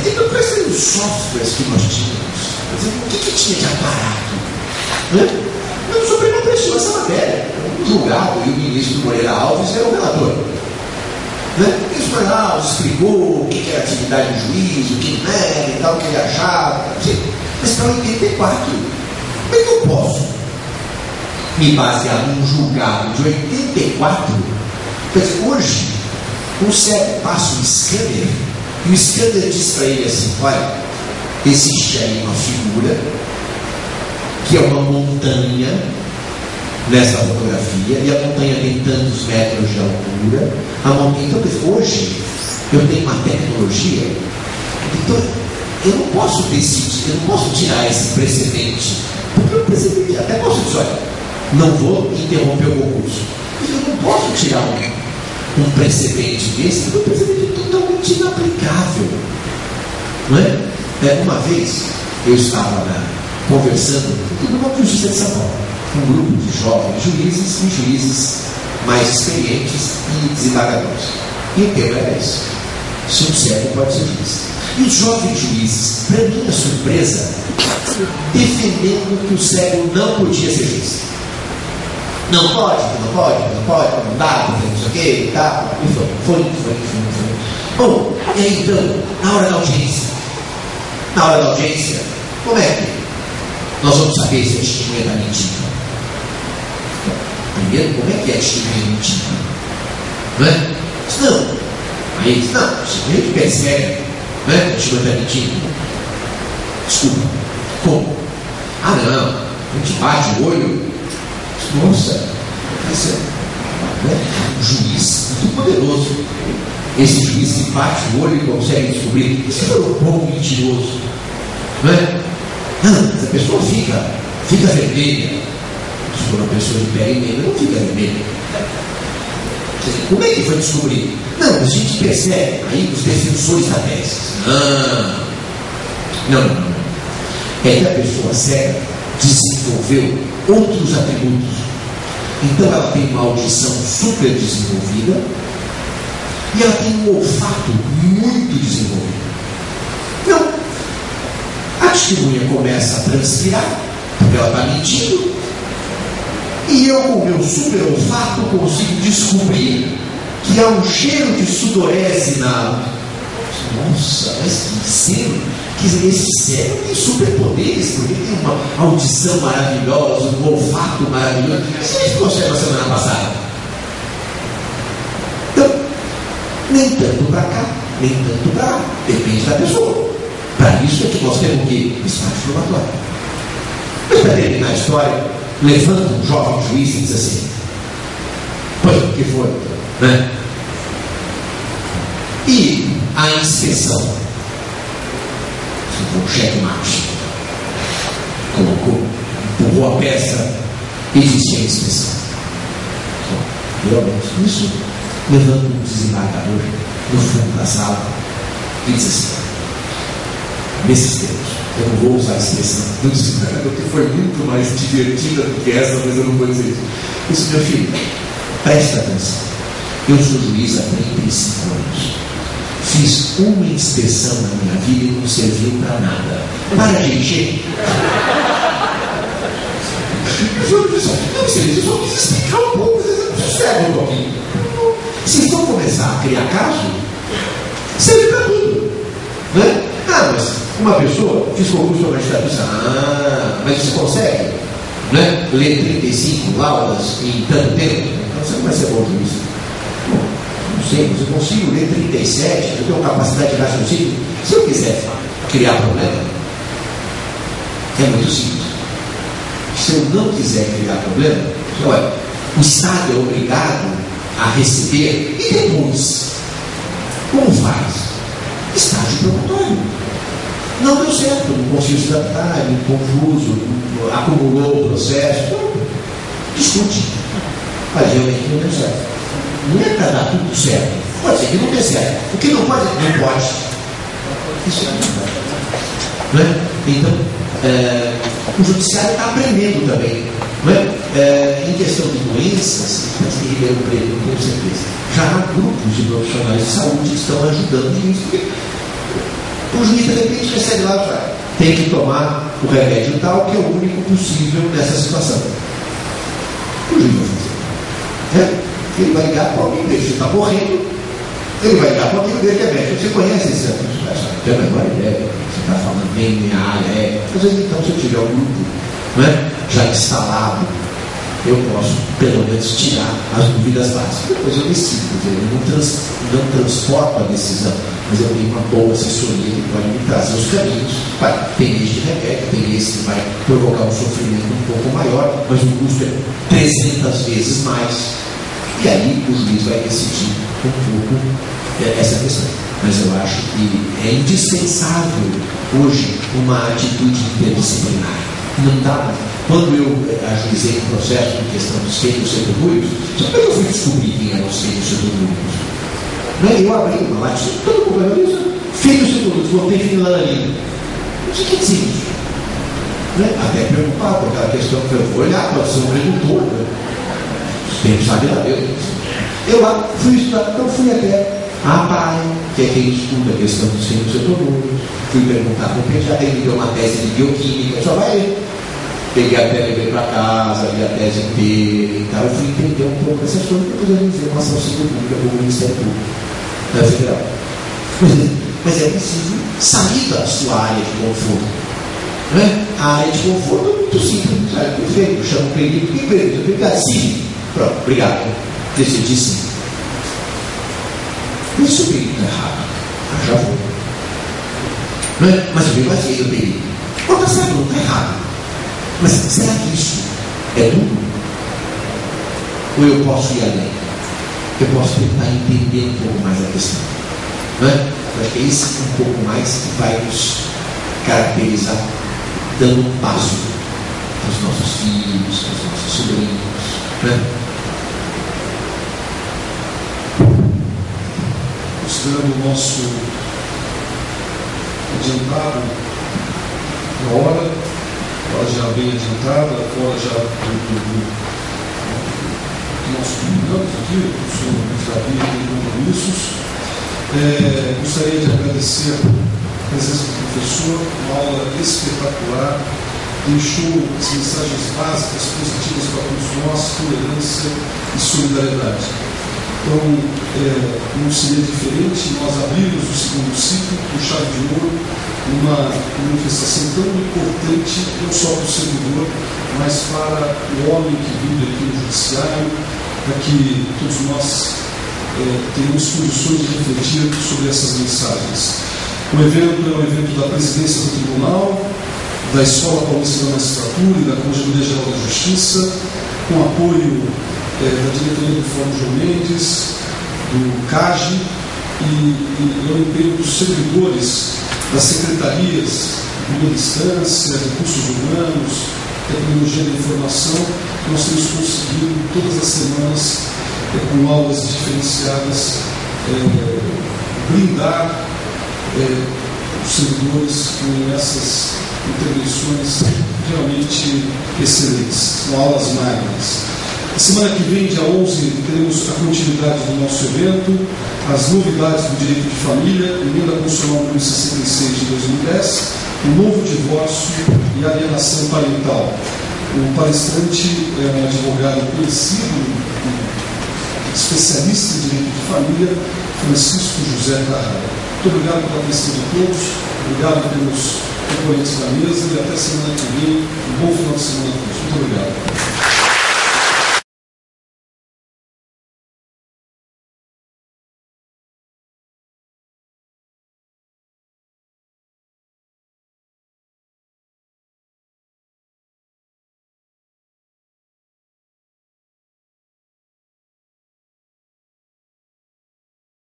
Eu pensei nos softwares que nós tínhamos. O que tinha de aparato? Né? O Supremo apreciou essa matéria. O julgado e o ministro Moreira Alves eram o relator. Né? O ministro Moreira Alves explicou o que era atividade do juiz, o que não era e tal, o que ele achava. Mas para 84, como é que eu posso me basear num julgado de 84? Quer dizer, hoje, um cego passa um scanner e o scanner diz para ele assim: olha, existe aí uma figura que é uma montanha nessa fotografia, e a montanha tem tantos metros de altura. A montanha, então, hoje eu tenho uma tecnologia, então eu não posso decidir, eu não posso tirar esse precedente, porque o precedente até posso dizer: olha, não vou interromper o concurso, mas eu não posso tirar um precedente desse, porque o precedente é totalmente inaplicável. Não é? Uma vez eu estava conversando no Tribunal de Justiça de São Paulo, com um grupo de jovens juízes e juízes mais experientes e desembargadores. E o tema era esse: se um cego pode ser juiz. E os jovens juízes, para minha surpresa, defendendo que o cego não podia ser juiz. Não pode, não dá, não sei o que, tá, e foi. Bom, e aí então, na hora da audiência, como é que nós vamos saber se a testemunha está mentindo? Primeiro, como é que é a testemunha mentindo? Não é? Não, se a gente percebe, não é? A testemunha está mentindo. Desculpa, como? Não, a gente bate o olho. Nossa, esse é um juiz muito poderoso. Esse juiz que bate o olho e consegue descobrir se for um pouco mentiroso. Não é? Mas a pessoa fica vermelha. Se for uma pessoa de pele negra, não fica vermelha. Como é que foi descobrir? Não, a gente percebe aí os defensores da tese. Não. É que a pessoa cega desenvolveu outros atributos. Então ela tem uma audição super desenvolvida e ela tem um olfato muito desenvolvido. Então, a testemunha começa a transpirar, porque ela está mentindo, e eu, com o meu super olfato, consigo descobrir que há um cheiro de sudorese na... Nossa, mas que cena! Esse cego tem superpoderes, porque tem uma audição maravilhosa, um olfato maravilhoso. Isso a gente consegue na semana passada. Então, nem tanto para cá, nem tanto para lá. Depende da pessoa. Para isso é que nós temos que estar informatório. Mas para terminar a história, levanta um jovem juiz e diz assim: pois, o que foi? Né? E a inspeção? O checkmate colocou, empurrou a peça, existia a inspeção. Realmente, isso levanta um desembargador no fundo da sala e diz assim: nesses tempos, eu não vou usar a expressão do desembargador, que foi muito mais divertida do que essa, mas eu não vou dizer isso. Isso, meu filho, presta atenção. Eu sou juiz há 35 anos. Fiz uma inspeção na minha vida e não serviu para nada. Para de encher. Não, eu só quis explicar um pouco. Sossega um pouquinho. Se for começar a criar caso, serve para tudo. Né? Mas uma pessoa fiz concurso para magistratura. Mas você consegue, né, ler 35 laudas em tanto tempo? Então você não vai ser bom juiz. Não sei, mas eu consigo ler 37, eu tenho capacidade de raciocínio. Se eu quiser criar problema, é muito simples. Se eu não quiser criar problema, olha, o Estado é obrigado a receber, e depois, como faz? Estágio probatório. Não deu certo, não consigo se adaptar, é muito confuso, acumulou o processo, então, discute. Mas realmente não deu certo. Não é para dar tudo certo. Pode ser que não dê certo. O que não pode, não pode. Isso é verdade. Não é? Então, o judiciário está aprendendo também. Não é? Em questão de doenças, mas que Ribeirão Preto, não tenho certeza. Já há grupos de profissionais de saúde que estão ajudando o juiz. O juiz, de repente, recebe lá e fala: tem que tomar o remédio tal, que é o único possível nessa situação. O juiz vai fazer. Ele vai ligar para alguém dele, você está morrendo, ele vai ligar para alguém dele que é médico. Você conhece esse serviço? Tem a menor ideia, você está falando bem minha área, Às vezes, então, se eu tiver um grupo, não é, já instalado, eu posso, pelo menos, tirar as dúvidas básicas. Depois eu decido, eu não transporto a decisão, mas eu tenho uma boa assessoria que pode me trazer os caminhos. Tem esse de remédio, tem esse que vai provocar um sofrimento um pouco maior, mas o custo é 300 vezes mais. E aí o juiz vai decidir um pouco essa questão. Mas eu acho que é indispensável hoje uma atitude interdisciplinar. Não dá. Quando eu ajuizei um processo de questão dos feitos setorúricos, como é que eu fui descobrir quem eram os feitos setorúricos? Eu abri uma lá, disse: todo mundo vai ver feitos setorúricos, voltei finilanarina. Não sei o que dizer isso. Até preocupado com aquela questão que eu vou olhar, pode ser um redutor. Tem que saber lá, eu lá fui estudar, então fui até a PAI, que é quem estuda a questão dos símbolos etolúricos. Fui perguntar para o pediatra, ele me deu uma tese de bioquímica, só vai ler. Peguei a tese, levei para casa, li a tese inteira e tal. Eu fui entender um pouco essas coisas, depois eu vim ver uma ação civil pública do Ministério Público da Federal. Mas é preciso sair da sua área de conforto. Não é? A área de conforto é muito simples, sabe? Perfeito, eu chamo o perito, que perito? Eu pergunto, sim. Pronto, obrigado. Decidi sim. Mas se o perito está errado, eu já vou. Não é? Mas eu me baseei no perito. Outra sabe, não está errado. Mas será que isso é tudo? Ou eu posso ir além? Eu posso tentar entender um pouco mais a questão. Não é? Eu acho que é esse um pouco mais que vai nos caracterizar, dando um passo para os nossos filhos, para os nossos sobrinhos. Não é? Considerando o nosso adiantado na hora já bem adiantada, fora já do que nós combinamos aqui, o senhor Davi tem compromissos. Gostaria de agradecer a presença do professor, uma aula espetacular, deixou as mensagens básicas positivas para todos nós, tolerância e solidariedade. Então, não seria diferente nós abrirmos o segundo ciclo com chave de ouro, uma manifestação tão importante, não só para o servidor, mas para o homem que vive aqui no judiciário, para que todos nós tenhamos condições de refletir sobre essas mensagens. O evento é um evento da presidência do Tribunal, da Escola Paulista da Magistratura e da Corregedoria Geral da Justiça, com apoio da diretoria do Fórum João Mendes, do CAGE e ao empenho dos servidores das secretarias de primeira instância, recursos humanos, tecnologia da informação, que nós temos conseguido todas as semanas, com aulas diferenciadas, blindar os servidores com essas intervenções realmente excelentes, com aulas magnas. A semana que vem, dia 11, teremos a continuidade do nosso evento, as novidades do direito de família, emenda constitucional número 66 de 2010, o novo divórcio e alienação parental. O palestrante é um advogado conhecido, especialista em direito de família, Francisco José Carrara. Muito obrigado pela atenção de todos, obrigado pelos componentes da mesa e até semana que vem. Um bom final de semana a todos. Muito obrigado.